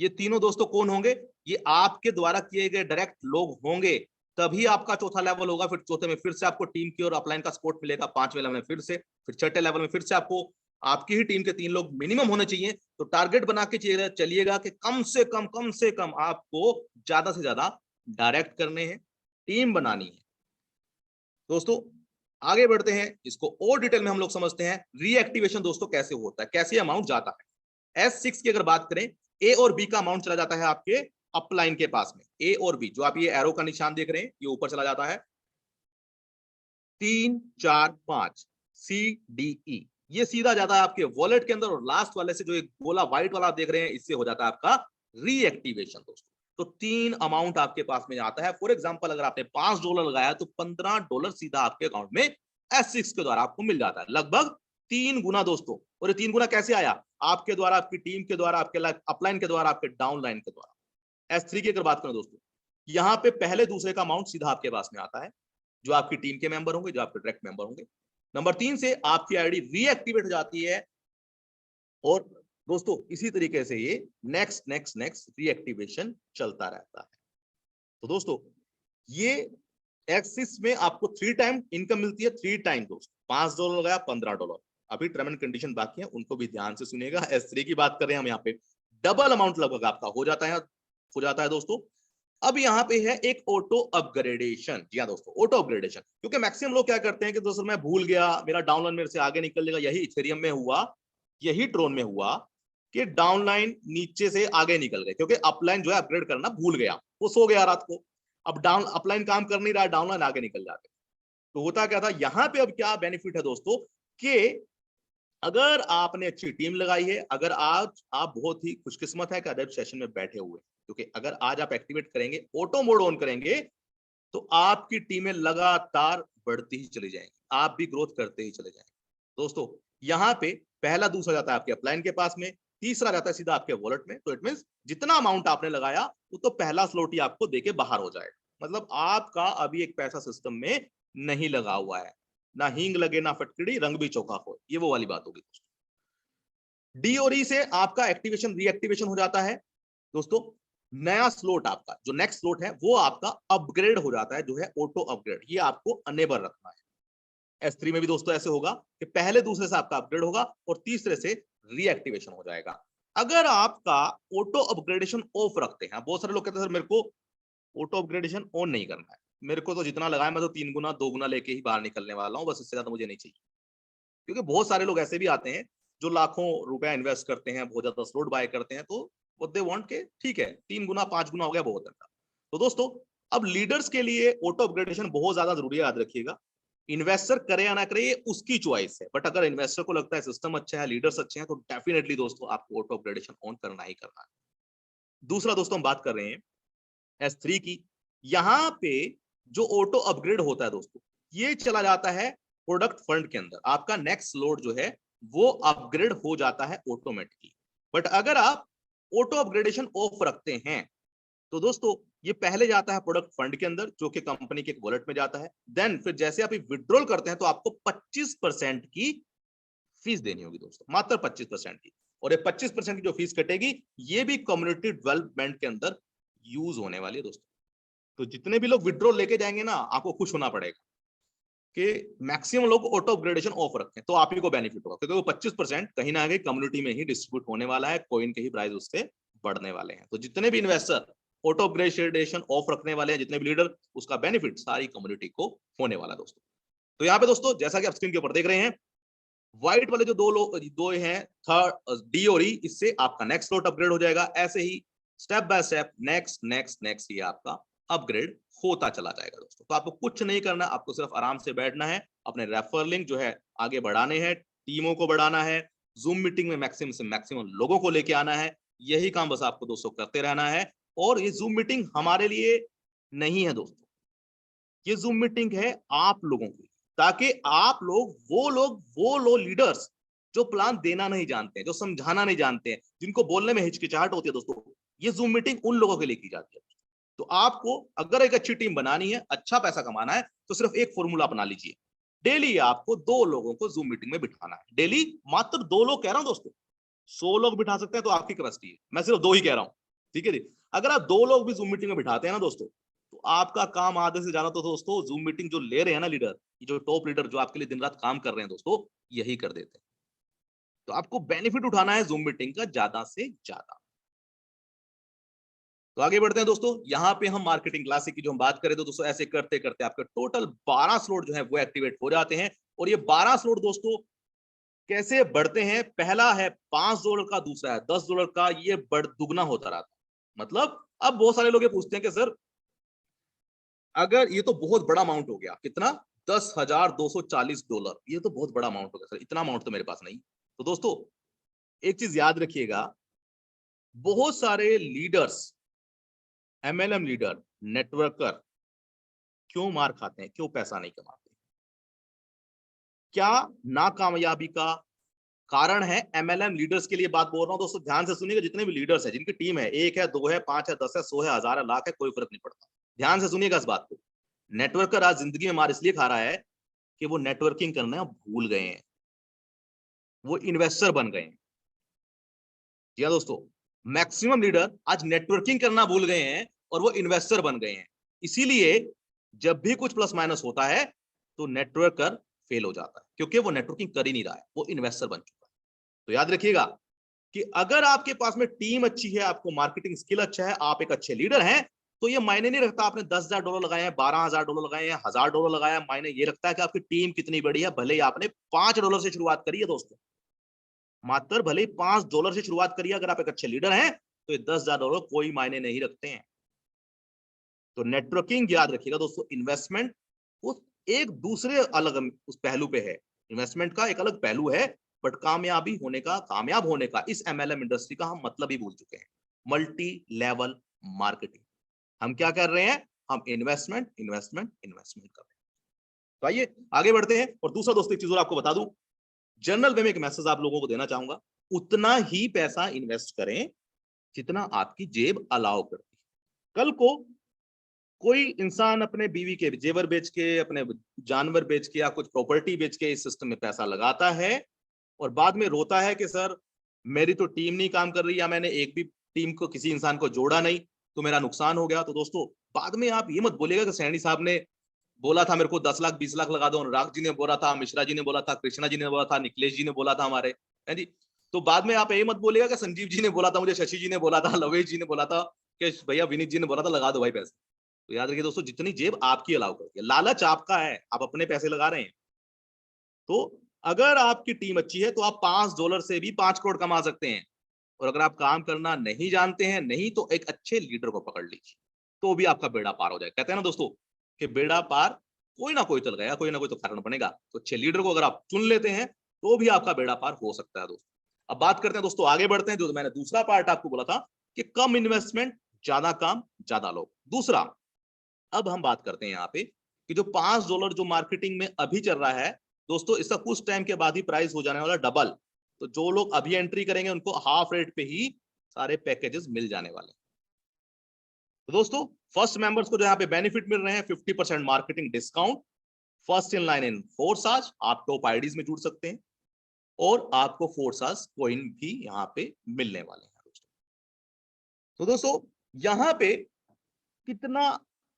ये तीनों दोस्तों कौन होंगे, ये आपके द्वारा किए गए डायरेक्ट लोग होंगे, तभी आपका चौथा लेवल होगा। फिर चौथे में फिर से आपको टीम की और अपलाइन का सपोर्ट मिलेगा, 5वें लेवल में फिर से, फिर छठे लेवल में फिर से आपको आपकी ही टीम के 3 लोग मिनिमम होने चाहिए। तो टारगेट बना के चलिएगा कि कम से कम आपको ज्यादा से ज्यादा डायरेक्ट करने हैं, टीम बनानी है। दोस्तों आगे बढ़ते हैं, इसको और डिटेल में हम लोग समझते हैं। रीएक्टिवेशन दोस्तों कैसे होता है, कैसे अमाउंट जाता है। S6 की अगर बात करें, ए और बी का अमाउंट चला जाता है आपके अपलाइन के पास में। ए और बी, जो आप ये एरो का निशान देख रहे हैं, ये ऊपर चला जाता है 3 4 5 CDE, ये सीधा जाता है आपके वॉलेट के अंदर। और लास्ट वाले से जो एक गोला व्हाइट वाला देख रहे हैं, इससे हो जाता है आपका रीएक्टिवेशन दोस्तों। तो 3 अमाउंट आपके पास में आता है। फॉर एग्जांपल, अगर आपने $5 लगाया तो $15 सीधा आपके अकाउंट में S6 के द्वारा आपको मिल जाता है, लगभग 3 गुना दोस्तों। और ये 3 गुना कैसे आया, आपके द्वारा, आपकी टीम के द्वारा, आपके अपलाइन के द्वारा, आपके डाउनलाइन के द्वारा। S3 की अगर बात करें दोस्तों, यहाँ पे पहले दूसरे का अमाउंट सीधा आपके पास में आता है, जो आपकी टीम के मेंबर होंगे, जो आपके डायरेक्ट मेंबर होंगे। नंबर 3 से आपकी आईडी रीएक्टिवेट हो जाती है, और दोस्तों इसी तरीके से ये नेक्स्ट रीएक्टिवेशन चलता रहता है। तो दोस्तों ये एक्सिस में आपको 3 टाइम इनकम मिलती है, 3 टाइम दोस्तों। $5 लगाया, $15। अभी टर्म एंड कंडीशन बाकी है, उनको भी ध्यान से सुनिएगा। S3 की बात करें हम, यहाँ पे डबल अमाउंट लगभग आपका हो जाता है दोस्तों। अब यहाँ पे है एक ऑटो अपग्रेडेशन। जी हाँ दोस्तों, ऑटो अपग्रेडेशन, क्योंकि मैक्सिमम लोग क्या करते हैं कि दोस्तों मैं भूल गया, मेरा डाउनलाइन मेरे से आगे निकल लेगा। यही इथेरियम में हुआ, यही ट्रोन में हुआ कि डाउनलाइन नीचे से आगे निकल गए, क्योंकि अपलाइन जो है अपग्रेड करना भूल गया, वो सो गया रात को। अब डाउन अपलाइन काम कर नहीं रहा, डाउनलाइन आगे निकल जाते। तो होता क्या था यहाँ पे, अब क्या बेनिफिट है दोस्तों, कि अगर आपने अच्छी टीम लगाई है, अगर आज आप बहुत ही खुशकिस्मत है कि अदर सेशन में बैठे हुए, क्योंकि अगर आज आप एक्टिवेट करेंगे, ऑटो मोड ऑन करेंगे, तो आपकी टीमें लगातार बढ़ती ही चली जाएंगी, आप भी ग्रोथ करते ही चले जाएंगे। दोस्तों यहाँ पे पहला दूसरा जाता है आपके अपलाइन के पास में, तीसरा जाता है सीधा आपके वॉलेट में। तो इट मींस जितना अमाउंट आपने लगाया वो तो पहला स्लॉट ही आपको देके बाहर हो जाएगा। मतलब आपका अभी एक पैसा सिस्टम में नहीं लगा हुआ है, ना हींग लगे ना फटकड़ी, रंग भी चौका हो, ये वो वाली बात होगी दोस्तों। डी और ई से आपका एक्टिवेशन रीएक्टिवेशन हो जाता है दोस्तों। नया स्लॉट आपका जो नेक्स्ट स्लॉट है वो आपका अपग्रेड हो जाता है, जो है ऑटो अपग्रेड, ये आपको अनेबल रखना है। S3 में भी दोस्तों ऐसे होगा कि पहले दूसरे से आपका अपग्रेड होगा और तीसरे से रीएक्टिवेशन हो जाएगा। अगर आपका ऑटो अपग्रेडेशन ऑफ रखते हैं, बहुत सारे लोग कहते हैं सर मेरे को ऑटो अपग्रेडेशन ऑन नहीं करना है, मेरे को तो जितना लगाया मैं तो 3 गुना 2 गुना लेके ही बाहर निकलने वाला हूँ, बस इससे ज्यादा मुझे नहीं चाहिए। क्योंकि बहुत सारे लोग ऐसे भी आते हैं जो लाखों रुपया इन्वेस्ट करते हैं, बहुत ज्यादा स्लॉट बाय करते हैं, तो what they want के ठीक है 3 गुना 5 गुना हो गया बहुत है। तो दोस्तों अब लीडर्स के लिए ऑटो अपग्रेडेशन बहुत ज्यादा जरूरी है, याद रखिएगा। इन्वेस्टर करे या ना करे ये उसकी चॉइस है, बट अगर इन्वेस्टर को लगता है सिस्टम अच्छा है, लीडर्स अच्छे हैं, तो डेफिनेटली दोस्तों आपको ऑटो अपग्रेडेशन ऑन करना ही करना है। दूसरा दोस्तों हम बात कर रहे हैं S3 की। यहां पे जो ऑटो अपग्रेड होता है दोस्तों, ये चला जाता है प्रोडक्ट फंड के अंदर। आपका नेक्स्ट लोड जो है वो अपग्रेड हो जाता है ऑटोमेटिकली। बट अगर आप ऑटो अपग्रेडेशन ऑफ रखते हैं तो दोस्तों ये पहले जाता है प्रोडक्ट फंड के अंदर, जो कि कंपनी के एक वॉलेट में जाता है। देन फिर जैसे आप विड्रॉल करते हैं तो आपको 25% की फीस देनी होगी दोस्तों, मात्र 25% की। और ये 25% की जो फीस कटेगी ये भी कम्युनिटी डेवलपमेंट के अंदर यूज होने वाली है दोस्तों। तो जितने भी लोग विड्रॉल लेके जाएंगे ना, आपको खुश होना पड़ेगा कि मैक्सिमम लोग ऑटो अपग्रेडेशन ऑफ रखें, तो आप ही को बेनिफिट होगा, क्योंकि वो 25% कहीं ना कहीं कम्युनिटी में ही डिस्ट्रीब्यूट होने वाला है, कॉइन के ही प्राइस उससे बढ़ने वाले हैं। तो जितने भी इन्वेस्टर ऑटो अपग्रेडेशन ऑफ रखने वाले हैं, जितने भी लीडर, उसका बेनिफिट सारी कम्युनिटी को होने वाला है दोस्तों। तो यहाँ पे दोस्तों जैसा कि आप स्क्रीन के ऊपर देख रहे हैं, व्हाइट वाले जो दो हैं थर्ड डी और ई, इससे आपका नेक्स्ट लोट अपग्रेड हो जाएगा। ऐसे ही step by step next next next ये आपका अपग्रेड होता चला जाएगा दोस्तों। तो आपको कुछ नहीं करना, आपको सिर्फ आराम से बैठना है, अपने रेफर लिंक जो है आगे बढ़ाने हैं, टीमों को बढ़ाना है, जूम मीटिंग में मैक्सिमम से मैक्सिमम लोगों को लेके आना है। यही काम बस आपको दोस्तों करते रहना है। और ये जूम मीटिंग हमारे लिए नहीं है दोस्तों, ये जूम मीटिंग है आप लोगों की, ताकि आप लोग वो लोग लीडर्स जो प्लान देना नहीं जानते हैं, जो समझाना नहीं जानते हैं, जिनको बोलने में हिचकिचाहट होती है दोस्तों, ये जूम मीटिंग उन लोगों के लिए की जाती है। तो आपको अगर एक अच्छी टीम बनानी है, अच्छा पैसा कमाना है, तो सिर्फ एक फॉर्मूला अपना लीजिए। डेली आपको 2 लोगों को जूम मीटिंग में बिठाना है। डेली मात्र 2 लोग कह रहा हूं दोस्तों, 100 लोग बिठा सकते हैं तो आपकी कैपेसिटी है, मैं सिर्फ 2 ही कह रहा हूं, ठीक है जी। अगर आप 2 लोग भी जूम मीटिंग में बिठाते हैं ना दोस्तों, तो आपका काम आधे से ज्यादा तो दोस्तों जूम मीटिंग जो ले रहे हैं ना लीडर, जो टॉप लीडर जो आपके लिए दिन रात काम कर रहे हैं दोस्तों, यही कर देते हैं। तो आपको बेनिफिट उठाना है जूम मीटिंग का ज्यादा से ज्यादा। तो आगे बढ़ते हैं दोस्तों, यहाँ पे हम मार्केटिंग क्लासिक की जो हम बात करें तो दोस्तों ऐसे करते करते आपके टोटल 12 स्लॉट जो है वो एक्टिवेट हो जाते हैं। और ये 12 स्लॉट दोस्तों कैसे बढ़ते हैं, पहला है $5 का, दूसरा है $10 का, ये बढ़ दुगना होता रहता है। मतलब अब बहुत सारे लोग ये पूछते हैं कि सर अगर ये तो बहुत बड़ा अमाउंट हो गया, कितना, $10,240, ये तो बहुत बड़ा अमाउंट हो गया सर, इतना अमाउंट तो मेरे पास नहीं। तो दोस्तों एक चीज याद रखिएगा, बहुत सारे लीडर्स, MLM लीडर, नेटवर्कर क्यों मार खाते हैं, क्यों पैसा नहीं कमाते? क्या नाकामयाबी का कारण है? MLM लीडर्स के लिए बात बोल रहा हूं दोस्तों, ध्यान से सुनिएगा। जितने भी लीडर्स हैं, जिनकी टीम है, 1 है, 2 है, 5 है, 10 है, 100 है, 1000 है, लाख है, कोई फर्क नहीं पड़ता। ध्यान से सुनिएगा इस बात को। नेटवर्कर आज जिंदगी में मार इसलिए खा रहा है कि वो नेटवर्किंग करना भूल गए हैं, वो इन्वेस्टर बन गए हैं। जी दोस्तों, मैक्सिमम लीडर आज नेटवर्किंग करना भूल गए हैं और वो इन्वेस्टर बन गए हैं। इसीलिए जब भी कुछ प्लस माइनस होता है तो नेटवर्कर फेल हो जाता है, क्योंकि वो नेटवर्किंग कर ही नहीं रहा है, वो इन्वेस्टर बन चुका है। तो याद रखिएगा कि अगर आपके पास में टीम अच्छी है, आपको मार्केटिंग स्किल अच्छा है, आप एक अच्छे लीडर हैं, तो ये मायने नहीं रखता आपने $10,000 लगाए हैं, $12,000 लगाए हैं, $1,000 लगाया, मायने ये रखता है कि आपकी टीम कितनी बड़ी है। भले ही आपने $5 से शुरुआत करी है दोस्तों, मात्र भले ही $5 से शुरुआत करिए, अगर आप एक अच्छे लीडर हैं तो ये $10,000 कोई मायने नहीं रखते हैं। तो नेटवर्किंग याद रखिएगा दोस्तों, इन्वेस्टमेंट उस एक दूसरे अलग उस पहलू पे है, इन्वेस्टमेंट का एक अलग पहलू है, बट कामयाब होने का इस MLM इंडस्ट्री का हम मतलब ही भूल चुके हैं। मल्टी लेवल मार्केटिंग, हम क्या कर रहे हैं, हम इन्वेस्टमेंट कर रहे हैं। तो आइए आगे बढ़ते हैं। और दूसरा दोस्तों एक चीज और आपको बता दूं, जनरल वे में एक मैसेज आप लोगों को देना चाहूंगा, उतना ही पैसा इन्वेस्ट करें जितना आपकी जेब अलाउ करती है। कल को कोई इंसान अपने बीवी के जेवर बेच के, अपने जानवर बेच के या कुछ प्रॉपर्टी बेच के इस सिस्टम में पैसा लगाता है और बाद में रोता है कि सर मेरी तो टीम नहीं काम कर रही, या मैंने एक भी टीम को, किसी इंसान को जोड़ा नहीं, तो मेरा नुकसान हो गया। तो दोस्तों बाद में आप ये मत बोलिएगा कि सैनी साहब ने बोला था मेरे को 10 लाख 20 लाख लगा दो, अनुराग जी ने बोला था, मिश्रा जी ने बोला था, कृष्णा जी ने बोला था, निखिलेश जी ने बोला था हमारे, है जी। तो बाद में आप ये मत बोलिएगा कि संजीव जी ने बोला था मुझे, शशि जी ने बोला था, लवेश जी ने बोला था, कि भैया विनीत जी ने बोला था लगा दो भाई पैसे। तो याद रखिए दोस्तों, जितनी जेब आपकी अलाउ करती है, लालच आपका है, आप अपने पैसे लगा रहे हैं। तो अगर आपकी टीम अच्छी है तो आप $5 से भी 5 करोड़ कमा सकते हैं। और अगर आप काम करना नहीं जानते हैं, नहीं, तो एक अच्छे लीडर को पकड़ लीजिए, तो भी आपका बेड़ा पार हो जाएगा। कहते हैं ना दोस्तों कि बेड़ा पार कोई ना कोई चल गया, कोई ना कोई तो कारण बनेगा। तो अच्छे लीडर को अगर आप चुन लेते हैं तो भी आपका बेड़ा पार हो सकता है दोस्तों। अब बात करते हैं दोस्तों, आगे बढ़ते हैं। जो मैंने दूसरा पार्ट आपको बोला था कि कम इन्वेस्टमेंट, ज्यादा काम, ज्यादा लोग। दूसरा, अब हम बात करते हैं यहाँ पे कि जो $5 जो मार्केटिंग में अभी चल रहा है दोस्तों, इसका कुछ टाइम के बाद ही प्राइस हो जाने वाला डबल। तो जो लोग अभी एंट्री करेंगे उनको हाफ रेट पे ही सारे पैकेजेस मिल जाने वाले। तो दोस्तों, फर्स्ट मेंबर्स को जो यहाँ पे बेनिफिट मिल रहे हैं 50% marketing discount, first in line in फोर्साज, आप टॉप आईडीज में जुड़ सकते हैं और आपको फोर्साज कॉइन भी यहाँ पे मिलने वाले हैं दोस्तों। तो दोस्तों यहाँ पे कितना,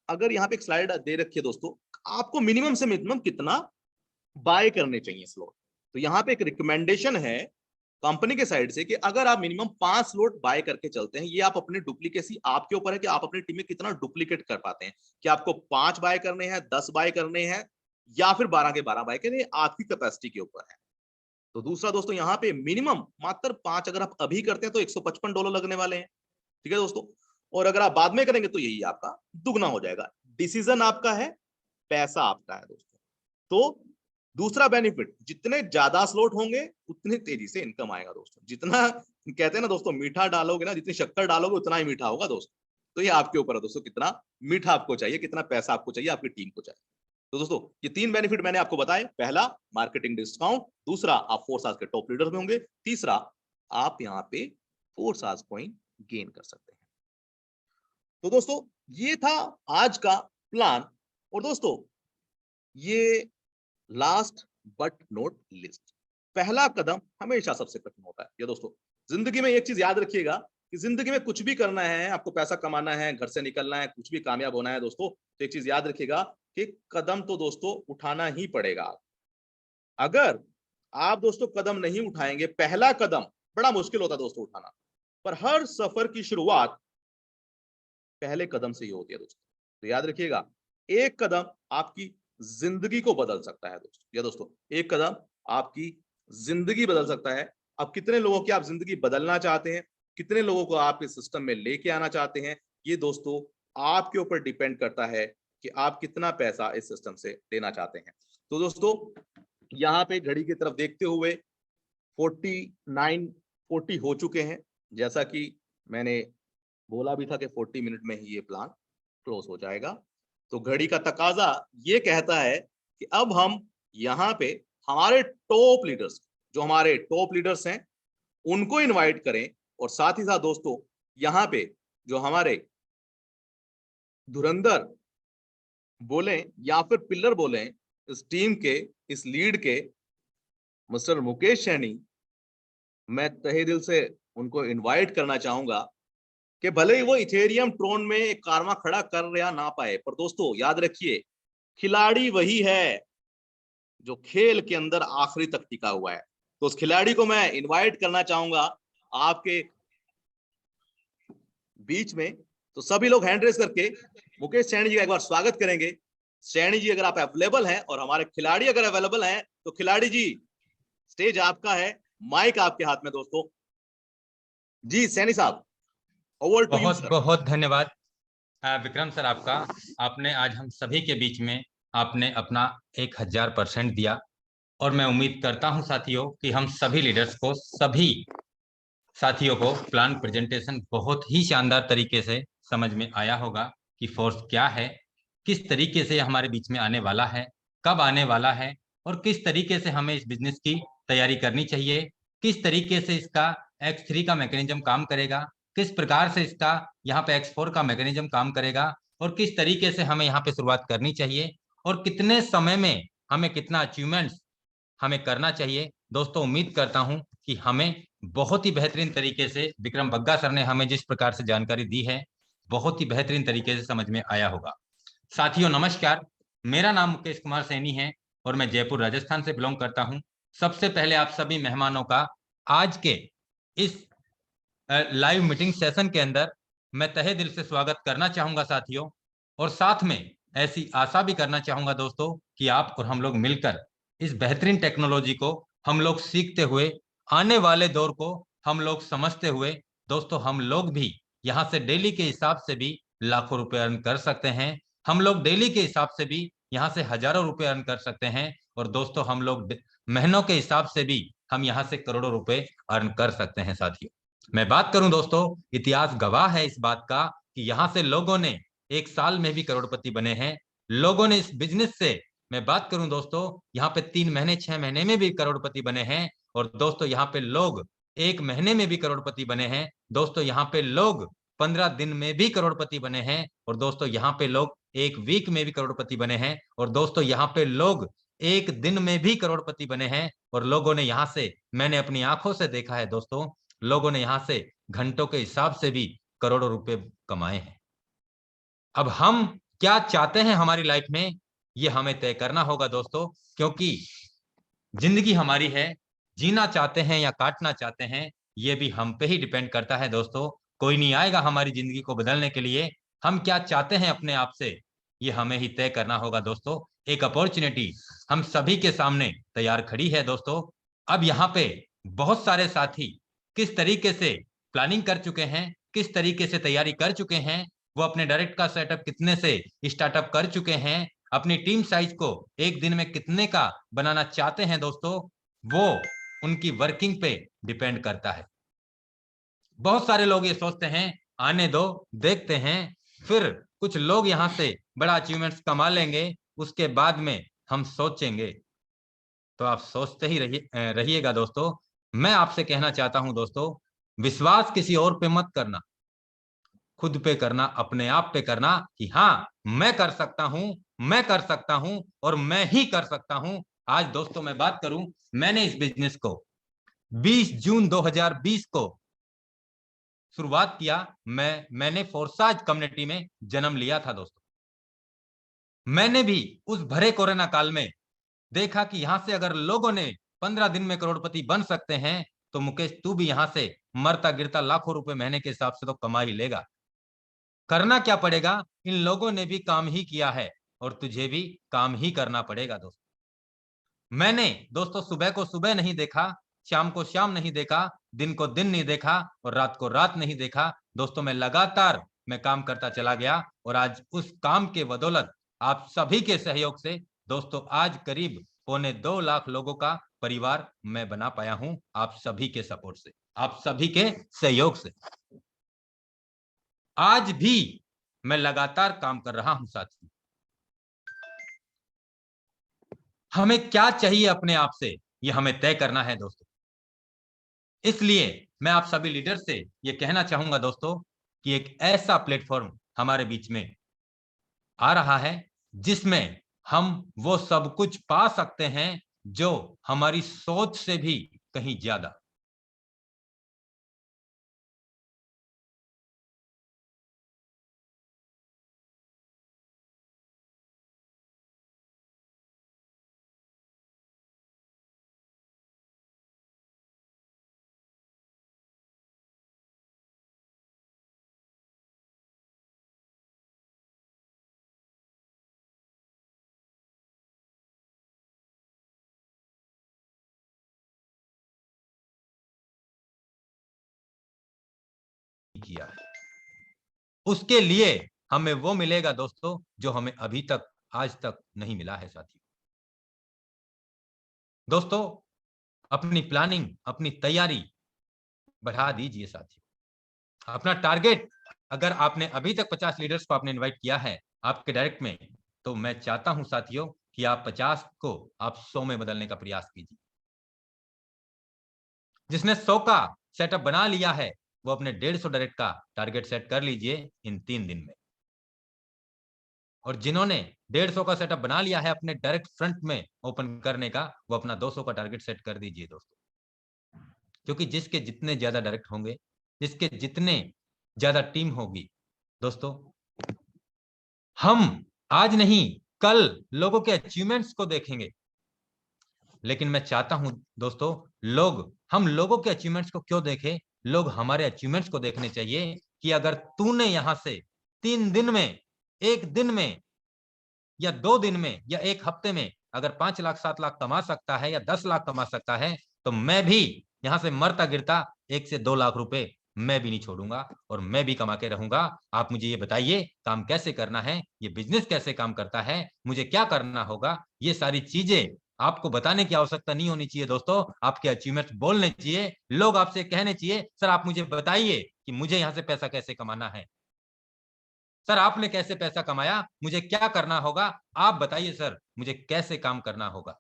अगर यहाँ पे एक स्लाइड दे रखी है दोस्तों, आपको मिनिमम से मिनिमम कितना बाय करने चाहिए स्लॉट। तो यहाँ पे एक रिकमेंडेशन है कंपनी के साइड से कि अगर आप मिनिमम 5 स्लॉट बाय करके चलते हैं, ये आप अपने डुप्लीकेसी आपके ऊपर है कि आप अपनी टीम में कितना डुप्लीकेट कर पाते हैं, कि आपको 5 बाय करने हैं, 10 बाय करने हैं या फिर 12 के 12 बाय करने, आपकी कैपेसिटी के ऊपर है। तो दूसरा दोस्तों, यहाँ पे मिनिमम मात्र 5 अगर आप अभी करते हैं तो $155 लगने वाले हैं, ठीक है दोस्तों। और अगर आप बाद में करेंगे तो यही आपका दुगना हो जाएगा। डिसीजन आपका है, पैसा आपका है दोस्तों। तो दूसरा बेनिफिट, जितने ज्यादा स्लॉट होंगे उतनी तेजी से इनकम आएगा दोस्तों। जितना कहते हैं ना दोस्तों, मीठा डालोगे ना, जितनी शक्कर डालोगे उतना ही मीठा होगा दोस्तों। तो ये आपके ऊपर है दोस्तों, कितना मीठा आपको चाहिए, कितना पैसा आपको चाहिए, आपकी टीम को चाहिए। तो दोस्तों ये 3 बेनिफिट मैंने आपको बताए। पहला, मार्केटिंग डिस्काउंट। दूसरा, आप फोर्साज के टॉप लीडर में होंगे। तीसरा, आप यहाँ पे फोर्साज कॉइन गेन कर सकते हैं। तो दोस्तों ये था आज का प्लान। और दोस्तों ये लास्ट बट नॉट लिस्ट, पहला कदम हमेशा सबसे कठिन होता है। ये दोस्तों जिंदगी में एक चीज याद रखिएगा कि जिंदगी में कुछ भी करना है, आपको पैसा कमाना है, घर से निकलना है, कुछ भी कामयाब होना है दोस्तों, तो एक चीज याद रखिएगा कि कदम तो दोस्तों उठाना ही पड़ेगा। अगर आप दोस्तों कदम नहीं उठाएंगे, पहला कदम बड़ा मुश्किल होता है दोस्तों उठाना, पर हर सफर की शुरुआत पहले कदम से ही होती है दोस्तों। तो याद रखिएगा, एक कदम आपकी जिंदगी को बदल सकता है दोस्तों। या दोस्तों एक कदम आपकी जिंदगी बदल सकता है। अब कितने लोगों की आप जिंदगी बदलना चाहते हैं, कितने लोगों को आप इस सिस्टम में लेके आना चाहते हैं, ये दोस्तों आपके ऊपर डिपेंड करता है कि आप कितना पैसा इस सिस्टम से देना चाहते हैं। तो दोस्तों यहाँ पे घड़ी की तरफ देखते हुए 40 हो चुके हैं। जैसा कि मैंने बोला भी था कि 40 मिनट में ही ये प्लान क्लोज हो जाएगा। तो घड़ी का तकाजा ये कहता है कि अब हम यहाँ पे हमारे टॉप लीडर्स, जो हमारे टॉप लीडर्स हैं, उनको इनवाइट करें। और साथ ही साथ दोस्तों यहाँ पे जो हमारे धुरंधर बोले या फिर पिलर बोले इस टीम के, इस लीड के, मिस्टर मुकेश सैनी, मैं तहे दिल से उनको इनवाइट करना चाहूंगा कि भले ही वो इथेरियम ट्रोन में एक कारवा खड़ा कर या ना पाए, पर दोस्तों याद रखिए खिलाड़ी वही है जो खेल के अंदर आखिरी तक टिका हुआ है। तो उस खिलाड़ी को मैं इनवाइट करना चाहूंगा आपके बीच में। तो सभी लोग हैंड रेस करके मुकेश सैनी जी का एक बार स्वागत करेंगे। सैनी जी अगर आप अवेलेबल हैं और हमारे खिलाड़ी अगर अवेलेबल हैं तो खिलाड़ी जी स्टेज आपका है, माइक आपके हाथ में दोस्तों। जी सैनी साहब, ओवर टू यू बहुत सर। बहुत धन्यवाद विक्रम सर आपका। आपने आज हम सभी के बीच में आपने अपना 1000% दिया और मैं उम्मीद करता हूं साथियों कि हम सभी लीडर्स को, सभी साथियों को प्लान प्रेजेंटेशन बहुत ही शानदार तरीके से समझ में आया होगा कि फोर्स क्या है, किस तरीके से हमारे बीच में आने वाला है, कब आने वाला है और किस तरीके से हमें इस बिजनेस की तैयारी करनी चाहिए, किस तरीके से इसका X3 का मैकेनिज्म काम करेगा, किस प्रकार से इसका यहाँ पे X4 का मैकेनिज्म काम करेगा और किस तरीके से हमें यहाँ पे शुरुआत करनी चाहिए और कितने समय में हमें कितना अचीवमेंट्स हमें करना चाहिए। दोस्तों उम्मीद करता हूं कि हमें बहुत ही बेहतरीन तरीके से विक्रम बग्गा सर ने हमें जिस प्रकार से जानकारी दी है, बहुत ही बेहतरीन तरीके से समझ में आया होगा। साथियों नमस्कार, मेरा नाम मुकेश कुमार सैनी है और मैं जयपुर राजस्थान से बिलोंग करता हूं। सबसे पहले आप सभी मेहमानों का आज के इस लाइव मीटिंग सेशन के अंदर मैं तहे दिल से स्वागत करना चाहूंगा साथियों, और साथ में ऐसी आशा भी करना चाहूंगा दोस्तों कि आप और हम लोग मिलकर इस बेहतरीन टेक्नोलॉजी को हम लोग सीखते हुए, आने वाले दौर को हम लोग समझते हुए, दोस्तों हम लोग भी यहाँ से डेली के हिसाब से भी लाखों रुपए अर्न कर सकते हैं। हम लोग डेली के हिसाब से भी यहाँ से हजारों रुपए अर्न कर सकते हैं। और दोस्तों हम लोग महीनों के हिसाब से भी हम यहाँ से करोड़ों रुपए अर्न कर सकते हैं साथियों। मैं बात करूं दोस्तों, इतिहास गवाह है इस बात का कि यहाँ से लोगों ने एक साल में भी करोड़पति बने हैं। लोगों ने इस बिजनेस से, मैं बात करूं दोस्तों, यहाँ पे 3 महीने 6 महीने में भी करोड़पति बने हैं। और दोस्तों यहाँ पे लोग 1 महीने में भी करोड़पति बने हैं। दोस्तों यहाँ पे लोग 15 दिन में भी करोड़पति बने हैं। और दोस्तों यहाँ पे लोग 1 वीक में भी करोड़पति बने हैं। और दोस्तों यहाँ पे लोग 1 दिन में भी करोड़पति बने हैं। और लोगों ने यहाँ से, मैंने अपनी आंखों से देखा है दोस्तों, लोगों ने यहाँ से घंटों के हिसाब से भी करोड़ों रुपए कमाए हैं। अब हम क्या चाहते हैं हमारी लाइफ में, ये हमें तय करना होगा दोस्तों, क्योंकि जिंदगी हमारी है। जीना चाहते हैं या काटना चाहते हैं, ये भी हम पे ही डिपेंड करता है दोस्तों। कोई नहीं आएगा हमारी जिंदगी को बदलने के लिए। हम क्या चाहते हैं अपने आप से, ये हमें ही तय करना होगा दोस्तों। एक अपॉर्चुनिटी हम सभी के सामने तैयार खड़ी है दोस्तों। अब यहाँ पे बहुत सारे साथी किस तरीके से प्लानिंग कर चुके हैं, किस तरीके से तैयारी कर चुके हैं, वो अपने डायरेक्ट का सेटअप कितने से स्टार्टअप कर चुके हैं, अपनी टीम साइज को 1 दिन में कितने का बनाना चाहते हैं दोस्तों, वो उनकी वर्किंग पे डिपेंड करता है। बहुत सारे लोग ये सोचते हैं आने दो, देखते हैं, फिर कुछ लोग यहाँ से बड़ा अचीवमेंट्स कमा लेंगे, उसके बाद में हम सोचेंगे। तो आप सोचते ही रहिएगा दोस्तों। मैं आपसे कहना चाहता हूं दोस्तों, विश्वास किसी और पे मत करना, खुद पे करना, अपने आप पे करना कि हाँ मैं कर सकता हूं, मैं कर सकता हूं और मैं ही कर सकता हूं। आज दोस्तों मैं बात करूं, मैंने इस बिजनेस को 20 जून 2020 को शुरुआत किया। मैंने फोर्साज कम्युनिटी में जन्म लिया था दोस्तों। मैंने भी उस भरे कोरोना काल में देखा कि यहां से अगर लोगों ने 15 दिन में करोड़पति बन सकते हैं, तो मुकेश तू भी यहां से मरता गिरता लाखों रुपए महीने के हिसाब से तो कमा ही लेगा। करना क्या पड़ेगा, इन लोगों ने भी काम ही किया है और तुझे भी काम ही करना पड़ेगा दोस्तों। मैंने दोस्तों सुबह को सुबह नहीं देखा, शाम को शाम नहीं देखा, दिन को दिन नहीं देखा और रात को रात नहीं देखा दोस्तों। मैं लगातार काम करता चला गया और आज उस काम के बदौलत आप सभी के सहयोग से दोस्तों आज करीब 2.25 लाख लोगों का परिवार मैं बना पाया हूं, आप सभी के सपोर्ट से, आप सभी के सहयोग से। आज भी मैं लगातार काम कर रहा हूं साथियों। हमें क्या चाहिए अपने आप से, ये हमें तय करना है दोस्तों। इसलिए मैं आप सभी लीडर से ये कहना चाहूंगा दोस्तों कि एक ऐसा प्लेटफॉर्म हमारे बीच में आ रहा है जिसमें हम वो सब कुछ पा सकते हैं जो हमारी सोच से भी कहीं ज्यादा। किया है उसके लिए हमें वो मिलेगा दोस्तों जो हमें अभी तक आज तक नहीं मिला है साथियों। दोस्तों अपनी प्लानिंग, अपनी तैयारी बढ़ा दीजिए साथियों। अपना टारगेट, अगर आपने अभी तक 50 लीडर्स को आपने इनवाइट किया है आपके डायरेक्ट में, तो मैं चाहता हूं साथियों कि आप 50 को आप 100 में बदलने का प्रयास कीजिए। जिसने 100 का सेटअप बना लिया है वो अपने 150 डायरेक्ट का टारगेट सेट कर लीजिए इन 3 दिन में। और जिन्होंने 150 का सेटअप बना लिया है अपने डायरेक्ट फ्रंट में ओपन करने का, वो अपना 200 का टारगेट सेट कर दीजिए दोस्तों। क्योंकि जिसके जितने ज्यादा डायरेक्ट होंगे, जिसके जितने ज्यादा टीम होगी दोस्तों, हम आज नहीं कल लोगों के अचीवमेंट्स को देखेंगे। लेकिन मैं चाहता हूं दोस्तों हम लोगों के अचीवमेंट्स को क्यों देखें, लोग हमारे अचीवमेंट्स को देखने चाहिए कि अगर तूने यहां से 3 दिन में, 1 दिन में या 2 दिन में या 1 हफ्ते में अगर 5 लाख 7 लाख कमा सकता है या 10 लाख कमा सकता है, तो मैं भी यहां से मरता गिरता 1 से 2 लाख रुपए मैं भी नहीं छोड़ूंगा और मैं भी कमा के रहूंगा। आप मुझे ये बताइए काम कैसे करना है, ये बिजनेस कैसे काम करता है, मुझे क्या करना होगा। ये सारी चीजें आपको बताने की आवश्यकता नहीं होनी चाहिए दोस्तों। आपके अचीवमेंट्स बोलने चाहिए, लोग आपसे कहने चाहिए सर आप मुझे बताइए कि मुझे यहाँ से पैसा कैसे कमाना है, सर आपने कैसे पैसा कमाया, मुझे क्या करना होगा, आप बताइए सर मुझे कैसे काम करना होगा।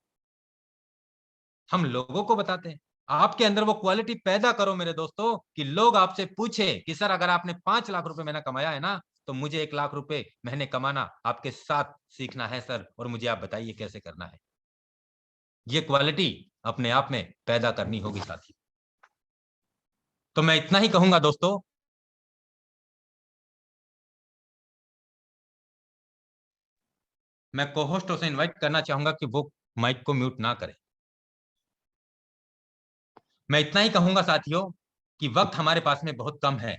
हम लोगों को बताते हैं। आपके अंदर वो क्वालिटी पैदा करो मेरे दोस्तों कि लोग आपसे पूछे कि सर अगर आपने 5 लाख रुपए महीना कमाया है ना, तो मुझे 1 लाख रुपए महीने कमाना आपके साथ सीखना है सर, और मुझे आप बताइए कैसे करना है। ये क्वालिटी अपने आप में पैदा करनी होगी साथी। तो मैं इतना ही कहूंगा दोस्तों। मैं को होस्टों से इन्वाइट करना चाहूंगा कि वो माइक को म्यूट ना करें। मैं इतना ही कहूंगा साथियों कि वक्त हमारे पास में बहुत कम है,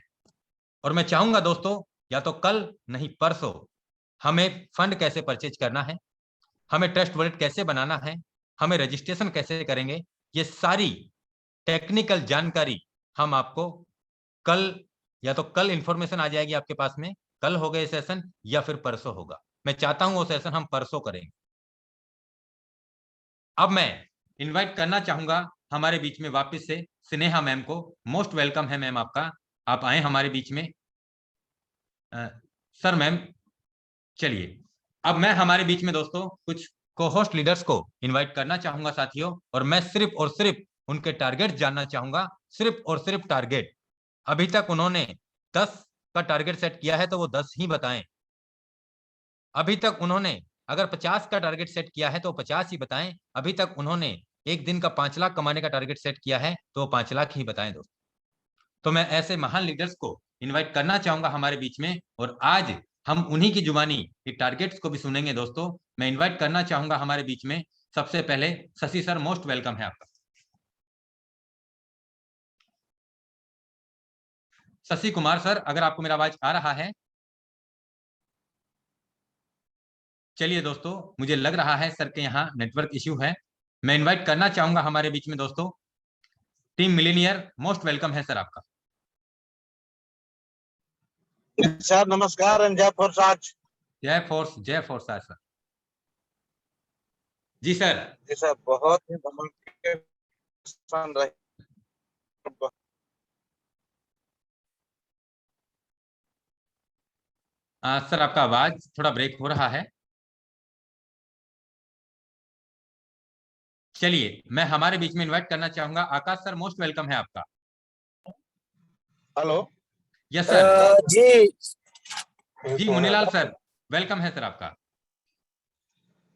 और मैं चाहूंगा दोस्तों या तो कल नहीं परसों हमें फंड कैसे परचेज करना है, हमें ट्रस्ट वॉलेट कैसे बनाना है, हमें रजिस्ट्रेशन कैसे करेंगे, ये सारी टेक्निकल जानकारी हम आपको कल, या तो कल इंफॉर्मेशन आ जाएगी आपके पास में, कल होगा ये सेशन या फिर परसों होगा। मैं चाहता हूं वो सेशन हम परसों करेंगे। अब मैं इनवाइट करना चाहूंगा हमारे बीच में वापस से स्नेहा मैम को। मोस्ट वेलकम है मैम आपका, आप आए हमारे बीच में। सर मैम चलिए, अब मैं हमारे बीच में दोस्तों कुछ को होस्ट लीडर्स को इनवाइट करना चाहूंगा साथियों, और मैं सिर्फ और सिर्फ उनके टारगेट जानना चाहूंगा, सिर्फ और सिर्फ टारगेट। अभी तक उन्होंने 10 का टारगेट सेट किया है तो वो 10 ही बताएं। अभी तक उन्होंने अगर 50 का टारगेट सेट किया है तो 50 ही बताएं। अभी तक उन्होंने एक दिन का 5 लाख कमाने का टारगेट सेट किया है तो वो 5 लाख ही बताएं दोस्तों। तो मैं ऐसे महान लीडर्स को इनवाइट करना चाहूंगा हमारे बीच में, और आज हम उन्हीं की जुबानी की टारगेट्स को भी सुनेंगे दोस्तों। मैं इनवाइट करना चाहूंगा हमारे बीच में सबसे पहले शशि सर, मोस्ट वेलकम है आपका। शशि कुमार सर, अगर आपको मेरा आवाज आ रहा है। चलिए दोस्तों, मुझे लग रहा है सर के यहाँ नेटवर्क इश्यू है। मैं इनवाइट करना चाहूंगा हमारे बीच में दोस्तों टीम मिलीनियर, मोस्ट वेलकम है सर आपका। सर नमस्कार एंड जय फोर्स आज। जय फोर्स आज सर। जी सर। जी सर, बहुत ही धमाकेदार रहे। सर आपका आवाज थोड़ा ब्रेक हो रहा है। चलिए, मैं हमारे बीच में इनवाइट करना चाहूंगा आकाश सर, मोस्ट वेलकम है आपका। हेलो। Yes sir. जी तो मुनीलाल सर, वेलकम है सर आपका।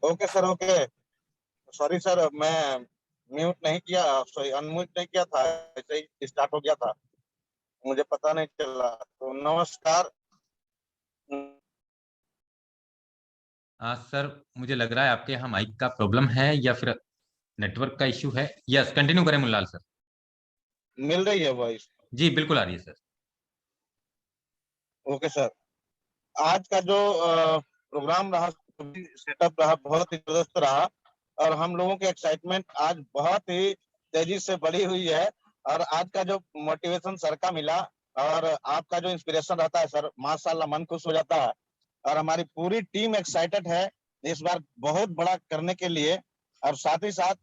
Okay sir, okay. Sorry sir, मैं म्यूट नहीं किया, सॉरी अनम्यूट नहीं किया था, ऐसे ही स्टार्ट हो गया था, मुझे पता नहीं चला। तो नमस्कार। सर मुझे लग रहा है आपके यहाँ माइक का प्रॉब्लम है या फिर नेटवर्क का इश्यू है। यस, कंटिन्यू करें मुनीलाल सर। मिल रही है वॉइस? जी बिल्कुल आ रही है सर। ओके सर, आज का जो प्रोग्राम रहा, सेटअप रहा, बहुत ही जबरदस्त रहा, और हम लोगों की एक्साइटमेंट आज बहुत ही तेजी से बढ़ी हुई है। और आज का जो मोटिवेशन सर का मिला और आपका जो इंस्पिरेशन रहता है सर, माशाल्लाह मन खुश हो जाता है। और हमारी पूरी टीम एक्साइटेड है इस बार बहुत बड़ा करने के लिए, और साथ ही साथ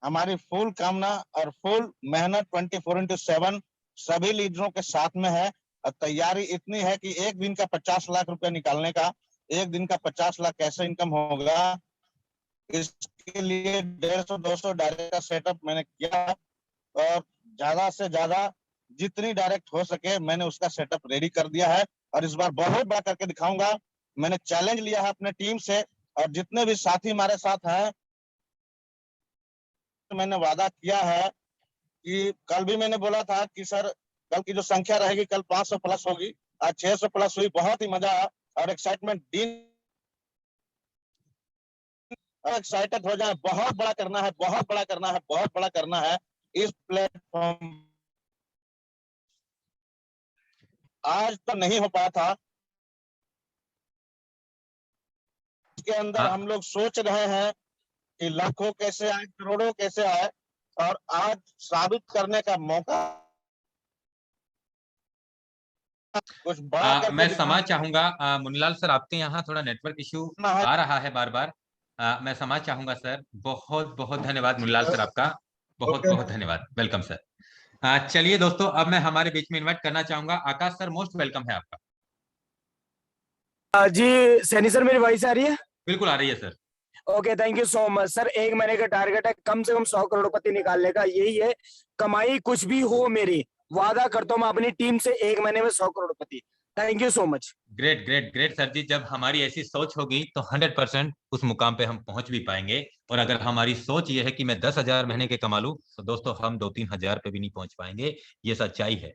हमारी फुल कामना और फुल मेहनत 24/7 सभी लीडरों के साथ में है। और तैयारी इतनी है कि एक दिन का 50 लाख रुपए निकालने का, एक दिन का 50 लाख कैसे इनकम होगा, इसके लिए 150-200 डायरेक्ट का सेटअप मैंने किया, और ज्यादा से ज्यादा जितनी डायरेक्ट हो सके मैंने उसका सेटअप रेडी कर दिया है, और इस बार बहुत बड़ा करके दिखाऊंगा। मैंने चैलेंज लिया है अपने टीम से, और जितने भी साथी हमारे साथ हैं, तो मैंने वादा किया है कि कल भी मैंने बोला था कि सर कल की जो संख्या रहेगी कल 500 प्लस होगी, आज 600 प्लस हुई, बहुत ही मजा आया और एक्साइटमेंट दिन एक्साइटेड हो जाए। बहुत बड़ा करना है, बहुत बड़ा करना है, बहुत बड़ा करना है इस प्लेटफॉर्म। आज तो नहीं हो पाया था, इसके अंदर हम लोग सोच रहे हैं कि लाखों कैसे आए, करोड़ों कैसे आए, और आज साबित करने का मौका कुछ बड़ा करके मैं दिखाना समझ चाहूंगा मुन्नीलाल सर, आपके यहाँ थोड़ा नेटवर्क इश्यू है। आ रहा है बार बार। मैं समझ चाहूंगा सर। बहुत बहुत धन्यवाद मुन्नीलाल सर आपका, बहुत ओके। बहुत धन्यवाद। Welcome sir. चलिए दोस्तों, अब मैं हमारे बीच में इनवाइट करना चाहूंगा आकाश सर, मोस्ट वेलकम है आपका। जी सैनी सर, मेरी वॉइस आ रही है? बिल्कुल आ रही है sir. Okay, thank you so much sir. एक महीने का टारगेट है कम से कम 100 करोड़पति निकालने का, यही है। कमाई कुछ भी हो मेरी, वादा करता हूँ मैं अपनी टीम से 1 महीने में 100 करोड़पति। Thank you so much. Great great great sir ji, जब हमारी ऐसी सोच होगी तो 100% उस मुकाम पे हम पहुंच भी पाएंगे। और अगर हमारी सोच ये है कि मैं 10,000 महीने के कमा लूं, तो दोस्तों हम 2-3 हजार पे भी नहीं पहुंच पाएंगे। ये सच्चाई है।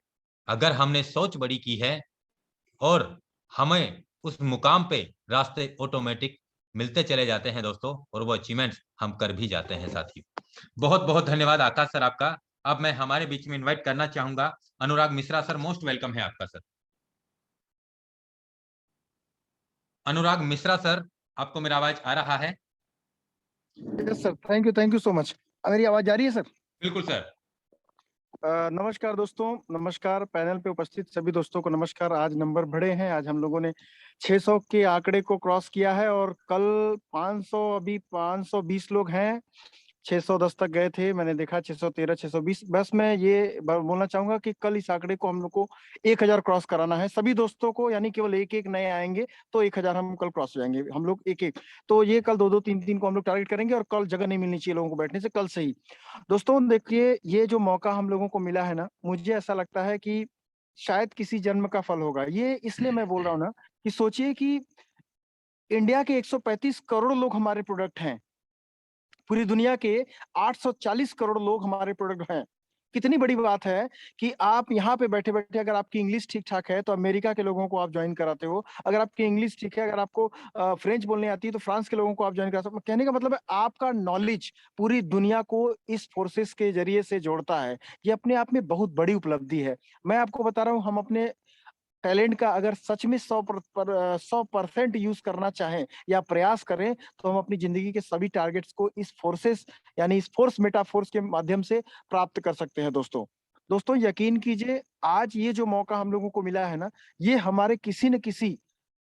अगर हमने सोच बड़ी की है और हमें उस मुकाम पे रास्ते ऑटोमेटिक मिलते चले जाते हैं दोस्तों, और वो अचीवमेंट्स हम कर भी जाते हैं साथियों। बहुत बहुत धन्यवाद आकाश सर आपका। अब मैं हमारे बीच में इनवाइट करना चाहूंगा अनुराग मिश्रा सर, मोस्ट वेलकम है आपका सर। अनुराग मिश्रा सर, आपको मेरा आवाज आ रहा है? Yes sir, thank you so much. मेरी आवाज आ रही है सर? बिल्कुल सर। नमस्कार दोस्तों, नमस्कार पैनल पे उपस्थित सभी दोस्तों को नमस्कार। आज नंबर बढ़े हैं, आज हम लोगों ने 600 के आंकड़े को क्रॉस किया है और कल 500, अभी 520 लोग हैं। 610 तक गए थे, मैंने देखा 613, 620। बस मैं ये बोलना चाहूंगा कि कल इस आंकड़े को हम लोग को 1000 क्रॉस कराना है सभी दोस्तों को, यानी केवल एक एक नए आएंगे तो 1000 हम कल क्रॉस हो जाएंगे हम लोग एक एक। तो ये कल 2-2, 3-3 को हम लोग टारगेट करेंगे और कल जगह नहीं मिलनी चाहिए लोगों को बैठने से, कल से ही। दोस्तों देखिए, ये जो मौका हम लोगों को मिला है ना, मुझे ऐसा लगता है कि शायद किसी जन्म का फल होगा। ये इसलिए मैं बोल रहा हूँ ना कि सोचिए कि इंडिया के 135 करोड़ लोग हमारे प्रोडक्ट हैं, पूरी दुनिया के 840 करोड़ लोग हमारे प्रोडक्ट हैं। कितनी बड़ी बात है कि आप यहाँ पे बैठे बैठे अगर आपकी इंग्लिश ठीक ठाक है तो अमेरिका के लोगों को आप ज्वाइन कराते हो, अगर आपकी इंग्लिश ठीक है, अगर आपको फ्रेंच बोलने आती है तो फ्रांस के लोगों को आप ज्वाइन कराते हो। कहने का मतलब है आपका नॉलेज पूरी दुनिया को इस फोर्सेस के जरिए से जोड़ता है। ये अपने आप में बहुत बड़ी उपलब्धि है। मैं आपको बता रहा हूँ, हम अपने टैलेंट का अगर सच में 100% यूज करना चाहें या प्रयास करें तो हम अपनी जिंदगी के सभी टारगेट्स को इस फोर्सेस यानी इस फोर्स मेटाफोर्स के माध्यम से प्राप्त कर सकते हैं। दोस्तों दोस्तों यकीन कीजिए, आज ये जो मौका हम लोगों को मिला है ना, ये हमारे किसी न किसी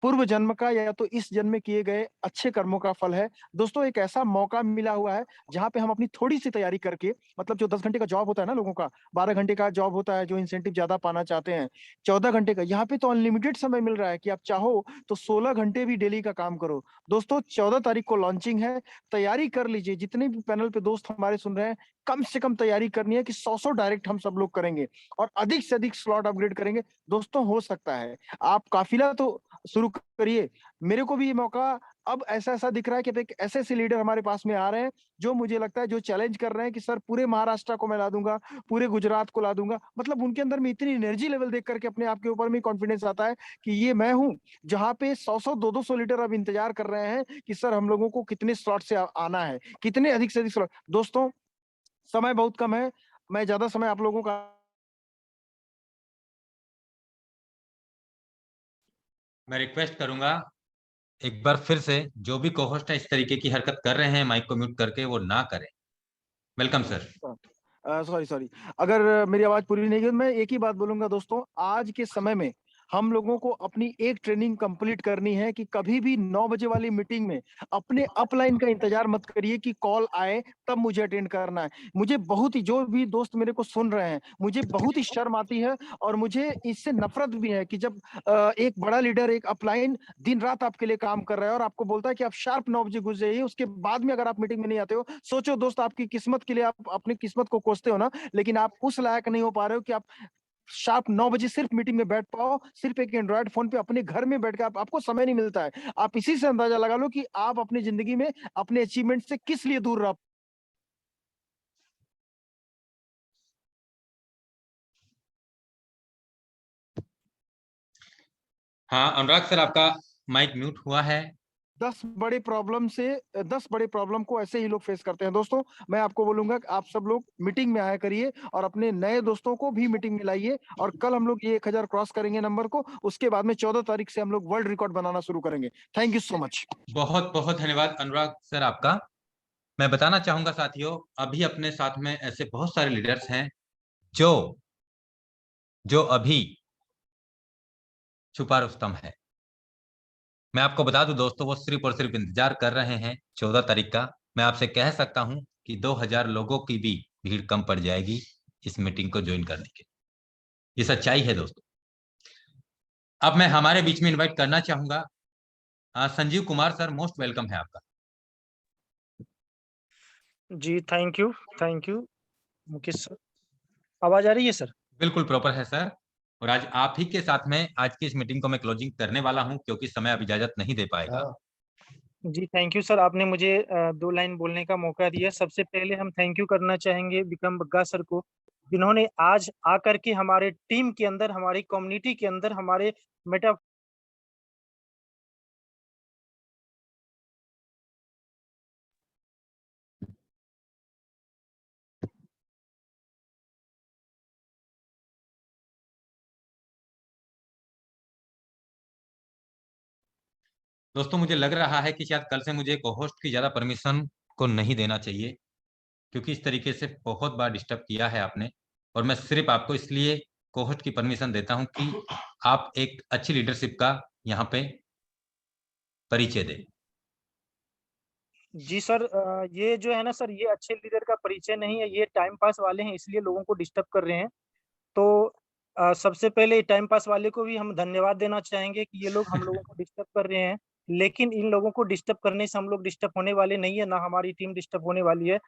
पूर्व जन्म का या तो इस जन्म में किए गए अच्छे कर्मों का फल है। दोस्तों एक ऐसा मौका मिला हुआ है जहां पे हम अपनी थोड़ी सी तैयारी करके, मतलब जो 10 घंटे का जॉब होता है ना लोगों का, 12 घंटे का जॉब होता है जो इंसेंटिव ज्यादा पाना चाहते हैं, 14 घंटे का, यहाँ पे तो अनलिमिटेड समय मिल रहा है कि आप चाहो तो 16 घंटे भी डेली का काम करो। दोस्तों 14 तारीख को लॉन्चिंग है, तैयारी कर लीजिए। जितने भी पैनल पे दोस्त हमारे सुन रहे हैं, कम से कम तैयारी करनी है कि 100 डायरेक्ट हम सब लोग करेंगे और अधिक से अधिक स्लॉट अपग्रेड करेंगे। दोस्तों हो सकता है आप काफिला तो शुरू करिए। मेरे को भी ये मौका अब ऐसा ऐसा दिख रहा है कि एक ऐसे ऐसे लीडर हमारे पास में आ रहे हैं जो मुझे लगता है जो चैलेंज कर रहे हैं कि सर पूरे महाराष्ट्र को मैं ला दूंगा, पूरे गुजरात को ला दूंगा। मतलब उनके अंदर में इतनी एनर्जी लेवल देख करके अपने आप के ऊपर में कॉन्फिडेंस आता है कि ये मैं हूं। जहां पे 100-100, 200 लीडर अब इंतजार कर रहे हैं कि सर हम लोगों को कितने स्लॉट से आना है, कितने अधिक से अधिक स्लॉट। दोस्तों समय बहुत कम है, मैं ज्यादा समय आप लोगों का मैं रिक्वेस्ट करूंगा एक बार फिर से, जो भी कोहोस्ट है इस तरीके की हरकत कर रहे हैं माइक को म्यूट करके, वो ना करें। Welcome sir. सॉरी, अगर मेरी आवाज पूरी नहीं गई, मैं एक ही बात बोलूंगा दोस्तों, आज के समय में हम लोगों को अपनी एक ट्रेनिंग कंप्लीट करनी है कि कभी भी 9 बजे वाली मीटिंग में अपने अपलाइन का इंतजार मत करिए कि कॉल आए तब मुझे अटेंड करना है। मुझे बहुत ही, जो भी दोस्त मेरे को सुन रहे हैं, मुझे बहुत ही शर्म आती है और मुझे इससे नफरत भी है कि जब एक बड़ा लीडर, एक अपलाइन दिन रात आपके लिए काम कर रहा है और आपको बोलता है कि आप शार्प 9 बजे घुस जाइए, उसके बाद में अगर आप मीटिंग में नहीं आते हो, सोचो दोस्त आपकी किस्मत के लिए आप अपनी किस्मत को कोसते हो ना, लेकिन आप उस लायक नहीं हो पा रहे हो कि आप शार्प 9 बजे सिर्फ मीटिंग में बैठ पाओ। सिर्फ एक एंड्रॉइड फोन पे अपने घर में बैठ के आपको समय नहीं मिलता है। आप इसी से अंदाजा लगा लो कि आप अपनी जिंदगी में अपने अचीवमेंट से किस लिए दूर रह। हाँ अनुराग सर, आपका माइक म्यूट हुआ है। 10 बड़े प्रॉब्लम को ऐसे ही लोग फेस करते हैं। दोस्तों मैं आपको बोलूंगा कि आप सब लोग मीटिंग में आया करिए और अपने नए दोस्तों को भी मीटिंग में लाइए और कल हम लोग ये 1000 क्रॉस करेंगे नंबर को। उसके बाद में 14 तारीख से हम लोग वर्ल्ड रिकॉर्ड बनाना शुरू करेंगे। Thank you so much. बहुत बहुत धन्यवाद अनुराग सर आपका। मैं बताना चाहूंगा साथियों, अभी अपने साथ में ऐसे बहुत सारे लीडर्स हैं जो जो अभी छुपा रुस्तम है। मैं आपको बता दूं दोस्तों, वो सिर्फ और सिर्फ इंतजार कर रहे हैं 14 तारीख का। मैं आपसे कह सकता हूं कि 2000 लोगों की भी भीड़ कम पड़ जाएगी इस मीटिंग को ज्वाइन करने के। ये सच्चाई है दोस्तों। अब मैं हमारे बीच में इनवाइट करना चाहूंगा Sanjeev Kumar sir, most welcome है आपका। जी थैंक यू मुकेश सर। आवाज आ रही है सर? बिल्कुल प्रॉपर है सर। और आज आप ही के साथ में आज की इस मीटिंग को मैं क्लोजिंग करने वाला हूं, क्योंकि समय अब इजाजत नहीं दे पाएगा। जी थैंक यू सर, आपने मुझे 2 लाइन बोलने का मौका दिया। सबसे पहले हम थैंक यू करना चाहेंगे विक्रम बग्गा सर को, जिन्होंने आज आकर के हमारे टीम के अंदर, हमारी कम्युनिटी के अंदर, हमारे मेटा दोस्तों मुझे लग रहा है कि शायद कल से मुझे को-होस्ट की ज्यादा परमिशन को नहीं देना चाहिए, क्योंकि इस तरीके से बहुत बार डिस्टर्ब किया है आपने। और मैं सिर्फ आपको इसलिए को-होस्ट की परमिशन देता हूं कि आप एक अच्छी लीडरशिप का यहाँ पे परिचय दें। जी सर, ये जो है ना सर, ये अच्छे लीडर का परिचय नहीं है, ये टाइम पास वाले हैं, इसलिए लोगों को डिस्टर्ब कर रहे हैं। तो सबसे पहले टाइम पास वाले को भी हम धन्यवाद देना चाहेंगे कि ये लोग हम लोगों को डिस्टर्ब कर रहे हैं, लेकिन इन लोगों को डिस्टर्ब करने से हम लोग डिस्टर्ब होने वाले नहीं है, ना हमारी टीम डिस्टर्ब होने वाली है।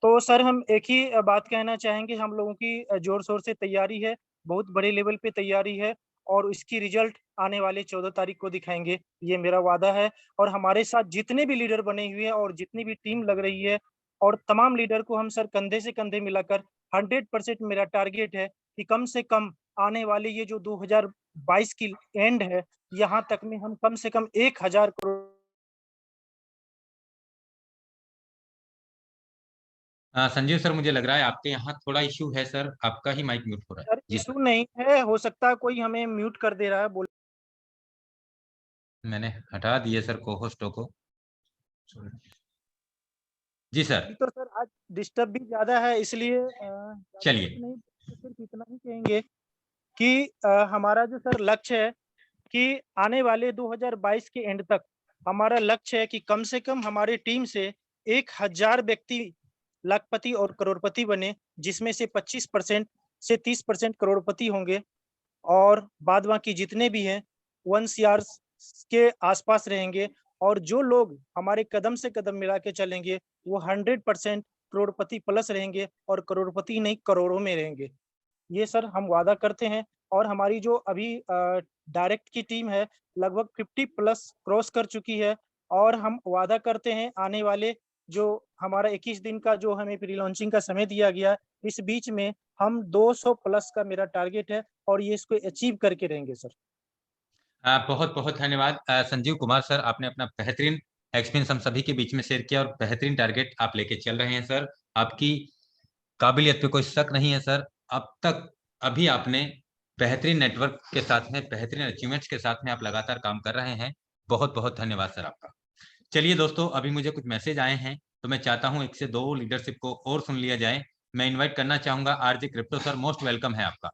तो सर हम एक ही बात कहना चाहेंगे, हम लोगों की जोर शोर से तैयारी है, बहुत बड़े लेवल पे तैयारी है, और इसकी रिजल्ट आने वाले 14 तारीख को दिखाएंगे, ये मेरा वादा है। और हमारे साथ जितने भी लीडर बने हुए हैं और जितनी भी टीम लग रही है, और तमाम लीडर को हम सर कंधे से कंधे मिलाकर 100% मेरा टारगेट है कि कम से कम आने वाले ये जो 2022 की एंड है, यहाँ तक में हम कम से कम 1000 करोड़ संजीव सर, मुझे लग रहा है आपके यहाँ थोड़ा इश्यू है सर, आपका ही माइक म्यूट हो रहा है। सर जी इशू सर, नहीं है, हो सकता है कोई हमें म्यूट कर दे रहा है, बोल। मैंने हटा दिए सर को-होस्टों को। जी सर, जी तो सर आज डिस्टर्ब भी ज्यादा है, इसलिए ज्यादा कुछ चलिए। नहीं, तो सिर्फ इतना ही कहेंगे कि हमारा जो सर लक्ष्य है कि आने वाले 2022 के एंड तक हमारा लक्ष्य है कि कम से कम हमारी टीम से 1000 व्यक्ति लाखपति और करोड़पति बने, जिसमें से 25% से 30% करोड़पति होंगे, और बाद बाकी जितने भी हैं 1 CR के आसपास रहेंगे। और जो लोग हमारे कदम से कदम मिला के चलेंगे वो 100% करोड़पति प्लस रहेंगे, और करोड़पति नहीं करोड़ों में रहेंगे, ये सर हम वादा करते हैं। और हमारी जो अभी डायरेक्ट की टीम है लगभग 50+ क्रॉस कर चुकी है, और हम वादा करते हैं आने वाले जो हमारा 21 दिन का जो हमें प्री लॉन्चिंग का समय दिया गया है, इस बीच में हम 200+ का मेरा टारगेट है, और ये इसको अचीव करके रहेंगे सर। बहुत बहुत धन्यवाद संजीव कुमार सर, आपने अपना बेहतरीन एक्सपीरियंस हम सभी के बीच में शेयर किया, और बेहतरीन टारगेट आप लेके चल रहे हैं सर। आपकी काबिलियत पे कोई शक नहीं है सर। अब तक अभी आपने बेहतरीन नेटवर्क के साथ में, बेहतरीन अचीवमेंट्स के साथ में आप लगातार काम कर रहे हैं। बहुत बहुत धन्यवाद सर आपका। चलिए दोस्तों, अभी मुझे कुछ मैसेज आए हैं, तो मैं चाहता हूं 1 से 2 लीडरशिप को और सुन लिया जाए। मैं इनवाइट करना चाहूंगा RJ crypto sir, most welcome है आपका।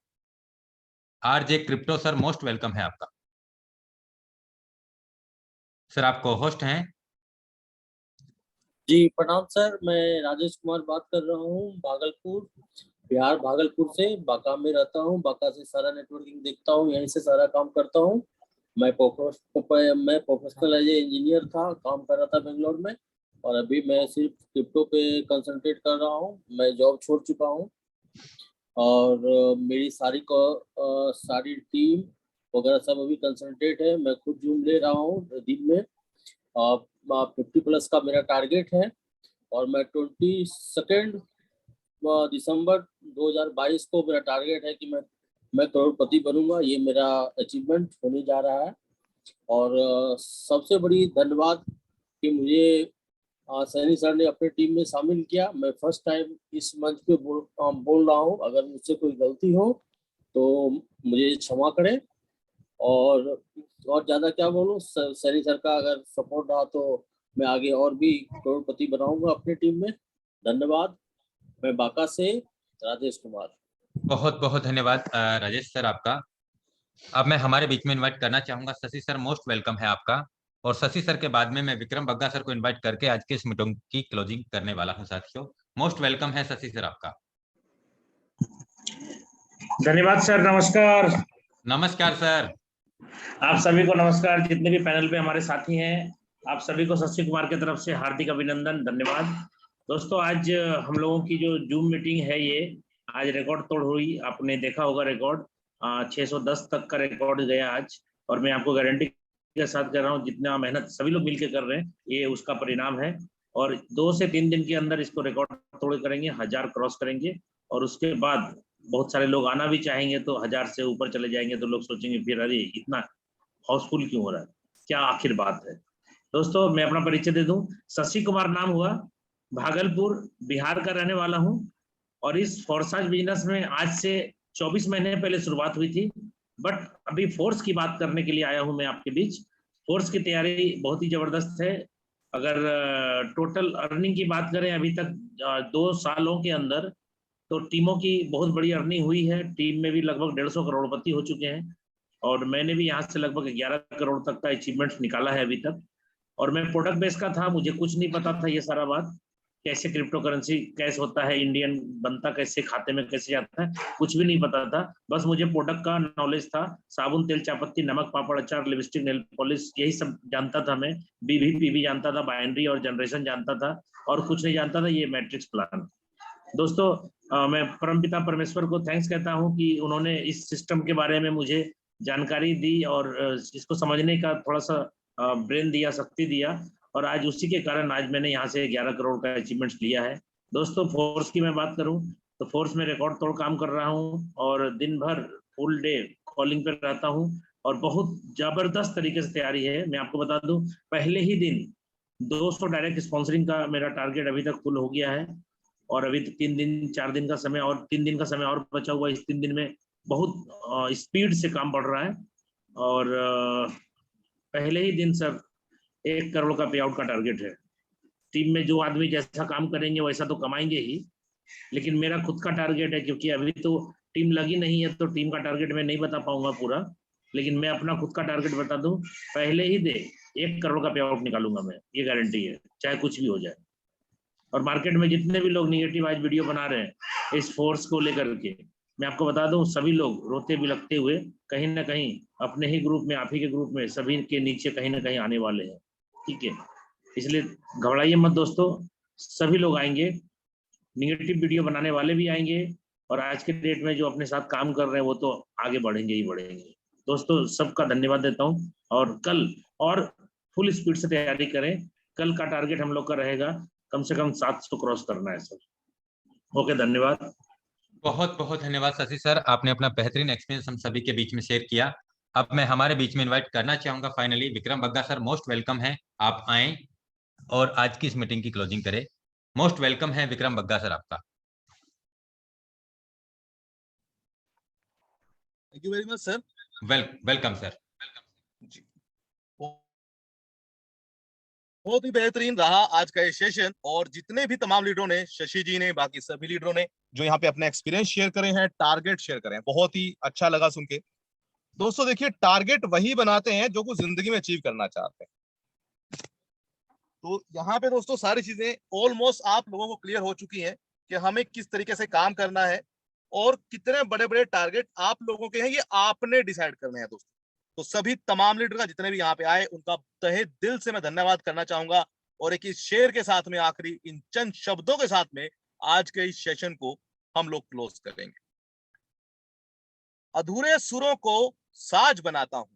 RJ crypto sir, most welcome है आपका। सर आप को होस्ट हैं। जी प्रणाम सर, मैं राजेश कुमार बात कर रहा हूँ, भागलपुर, बिहार, भागलपुर से। बांका में रहता हूँ, बांका से सारा नेटवर्किंग देखता हूँ, यहीं से सारा काम करता हूँ। मैं प्रोफेशनल एज इंजीनियर था, काम कर रहा था बेंगलोर में, और अभी मैं सिर्फ क्रिप्टो पे कंसंट्रेट कर रहा हूँ। मैं जॉब छोड़ चुका हूँ, और मेरी सारी टीम वगैरह सब अभी कंसंट्रेट है। मैं खुद जूम ले रहा हूँ दिन में। 50+ का मेरा टारगेट है, और मैं 22 दिसंबर 2022 को मेरा टारगेट है कि मैं करोड़पति बनूंगा। ये मेरा अचीवमेंट होने जा रहा है। और सबसे बड़ी धन्यवाद कि मुझे सैनी सर ने अपने टीम में शामिल किया। मैं फर्स्ट टाइम इस मंच पे बोल रहा हूँ। अगर मुझसे कोई गलती हो तो मुझे क्षमा करें, और ज्यादा क्या बोलूं, सैनी सर का अगर सपोर्ट रहा तो मैं आगे और भी करोड़पति बनाऊंगा अपनी टीम में। धन्यवाद। मैं बांका से राजेश कुमार। बहुत बहुत धन्यवाद राजेश सर आपका। अब मैं हमारे बीच में इनवाइट करना चाहूंगा शशि सर, मोस्ट वेलकम है आपका। और शशि सर के बाद में मैं विक्रम बग्गा सर को इनवाइट करके आज के इस मीटिंग की क्लोजिंग करने वाला हूं साथियों। मोस्ट वेलकम है शशि सर आपका। धन्यवाद सर, नमस्कार। नमस्कार सर। आप सभी को नमस्कार, जितने भी पैनल पे हमारे साथी हैं, आप सभी को शशि कुमार की तरफ से हार्दिक अभिनंदन, धन्यवाद। दोस्तों, आज हम लोगों की जो जूम मीटिंग है, ये आज रिकॉर्ड तोड़ हुई। आपने देखा होगा रिकॉर्ड 610 तक का रिकॉर्ड गया आज। और मैं आपको गारंटी के साथ कह रहा हूँ, जितना मेहनत सभी लोग मिलकर कर रहे हैं, ये उसका परिणाम है। और 2 से 3 दिन के अंदर इसको रिकॉर्ड तोड़ करेंगे, 1000 क्रॉस करेंगे। और उसके बाद बहुत सारे लोग आना भी चाहेंगे, तो 1000 से ऊपर चले जाएंगे, तो लोग सोचेंगे फिर अरे इतना हाउसफुल क्यों हो रहा है, क्या आखिर बात है। दोस्तों, मैं अपना परिचय दे दूं। शशि कुमार नाम हुआ, भागलपुर बिहार का रहने वाला हूं। और इस फोर्साज बिजनेस में आज से 24 महीने पहले शुरुआत हुई थी। बट अभी फोर्स की बात करने के लिए आया हूं मैं आपके बीच। फोर्स की तैयारी बहुत ही जबरदस्त है। अगर टोटल अर्निंग की बात करें अभी तक 2 सालों के अंदर, तो टीमों की बहुत बड़ी अर्निंग हुई है। टीम में भी लगभग 150 करोड़पति हो चुके हैं। और मैंने भी यहाँ से लगभग 11 करोड़ तक का अचीवमेंट निकाला है अभी तक। और मैं प्रोडक्ट बेस का था, मुझे कुछ नहीं पता था ये सारा बात, कैसे क्रिप्टो करेंसी कैश होता है, इंडियन बनता कैसे, खाते में कैसे जाता है, कुछ भी नहीं पता था। बस मुझे प्रोडक्ट का नॉलेज था। साबुन, तेल, चायपत्ती, नमक, पापड़, अचार, लिपस्टिक, नेल पॉलिश, यही सब जानता था मैं। बीबी जानता था, बाइनरी और जनरेशन जानता था। और कुछ नहीं जानता था, ये मैट्रिक्स प्लान। दोस्तों, मैं परमपिता परमेश्वर को थैंक्स कहता हूं कि उन्होंने इस सिस्टम के बारे में मुझे जानकारी दी और इसको समझने का थोड़ा सा ब्रेन दिया, शक्ति दिया। और आज उसी के कारण आज मैंने यहाँ से 11 करोड़ का अचीवमेंट लिया है। दोस्तों, फोर्स की मैं बात करूं तो फोर्स में रिकॉर्ड तोड़ काम कर रहा हूं और दिन भर फुल डे कॉलिंग पे रहता हूं और बहुत जबरदस्त तरीके से तैयारी है। मैं आपको बता दूं, पहले ही दिन 200 डायरेक्ट स्पॉन्सरिंग का मेरा टारगेट अभी तक फुल हो गया है। और अभी 3 दिन 4 दिन का समय और 3 दिन का समय और बचा हुआ। इस 3 दिन में बहुत स्पीड से काम बढ़ रहा है। और पहले ही दिन सर 1 करोड़ का पे आउट का टारगेट है। टीम में जो आदमी जैसा काम करेंगे वैसा तो कमाएंगे ही, लेकिन मेरा खुद का टारगेट है, क्योंकि अभी तो टीम लगी नहीं है तो टीम का टारगेट मैं नहीं बता पाऊंगा पूरा। लेकिन मैं अपना खुद का टारगेट बता दूं, पहले ही दे 1 करोड़ का पे आउट निकालूंगा मैं, ये गारंटी है, चाहे कुछ भी हो जाए। और मार्केट में जितने भी लोग निगेटिव आज वीडियो बना रहे हैं इस फोर्स को लेकर के, मैं आपको बता दूं, सभी लोग रोते बिलखते हुए कहीं ना कहीं अपने ही ग्रुप में, आप ही के ग्रुप में, सभी के नीचे कहीं ना कहीं आने वाले हैं। ठीक है, इसलिए घबराइए मत दोस्तों, सभी लोग आएंगे, निगेटिव वीडियो बनाने वाले भी आएंगे। और आज के डेट में जो अपने साथ काम कर रहे हैं वो तो आगे बढ़ेंगे ही बढ़ेंगे। दोस्तों, सबका धन्यवाद देता हूँ। और कल और फुल स्पीड से तैयारी करें। कल का टारगेट हम लोग का रहेगा कम से कम 700 क्रॉस करना है सर। ओके, धन्यवाद। बहुत बहुत धन्यवाद शशि सर, आपने अपना बेहतरीन एक्सपीरियंस हम सभी के बीच में शेयर किया। अब मैं हमारे बीच में इनवाइट करना चाहूंगा finally Vikram Bagga sir, most welcome है, आप आए और आज की इस मीटिंग की क्लोजिंग करें। मोस्ट वेलकम है विक्रम बग्गा सर आपका। Thank you very much sir. Welcome sir. जी, बहुत ही बेहतरीन रहा आज का ये सेशन। और जितने भी तमाम लीडरों ने, शशि जी ने, बाकी सभी लीडरों ने जो यहाँ पे अपने एक्सपीरियंस शेयर करे हैं, टारगेट शेयर करे हैं, बहुत ही अच्छा लगा सुन के। दोस्तों देखिए, टारगेट वही बनाते हैं जो कुछ जिंदगी में अचीव करना चाहते हैं। तो यहाँ पे दोस्तों सारी चीजें ऑलमोस्ट आप लोगों को क्लियर हो चुकी हैं कि हमें किस तरीके से काम करना है और कितने बड़े बड़े टारगेट आप लोगों के हैं, ये आपने डिसाइड करने हैं दोस्तों। तो सभी तमाम लीडर का, जितने भी यहाँ पे आए, उनका तहे दिल से मैं धन्यवाद करना चाहूंगा। और एक इस शेर के साथ में, आखिरी इन चंद शब्दों के साथ में आज के इस सेशन को हम लोग क्लोज करेंगे। अधूरे सुरों को साज बनाता हूं,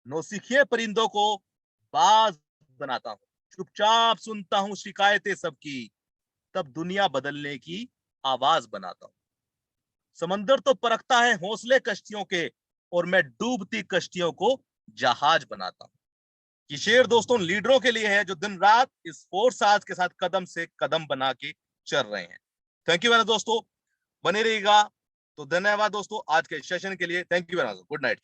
नौसिखिए परिंदों को बाज बनाता हूं, चुपचाप सुनता हूं शिकायतें सबकी, तब दुनिया बदलने की आवाज बनाता हूं। समंदर तो परखता है हौसले कश्तियों के, और मैं डूबती कश्तियों को जहाज बनाता हूं। ये शेर दोस्तों लीडरों के लिए है जो दिन रात इस फोर्स आज के साथ कदम से कदम बना के चल रहे हैं। थैंक यू वेरी मच दोस्तों, बने रहिएगा। तो धन्यवाद दोस्तों आज के सेशन के लिए। Thank you very much, good night.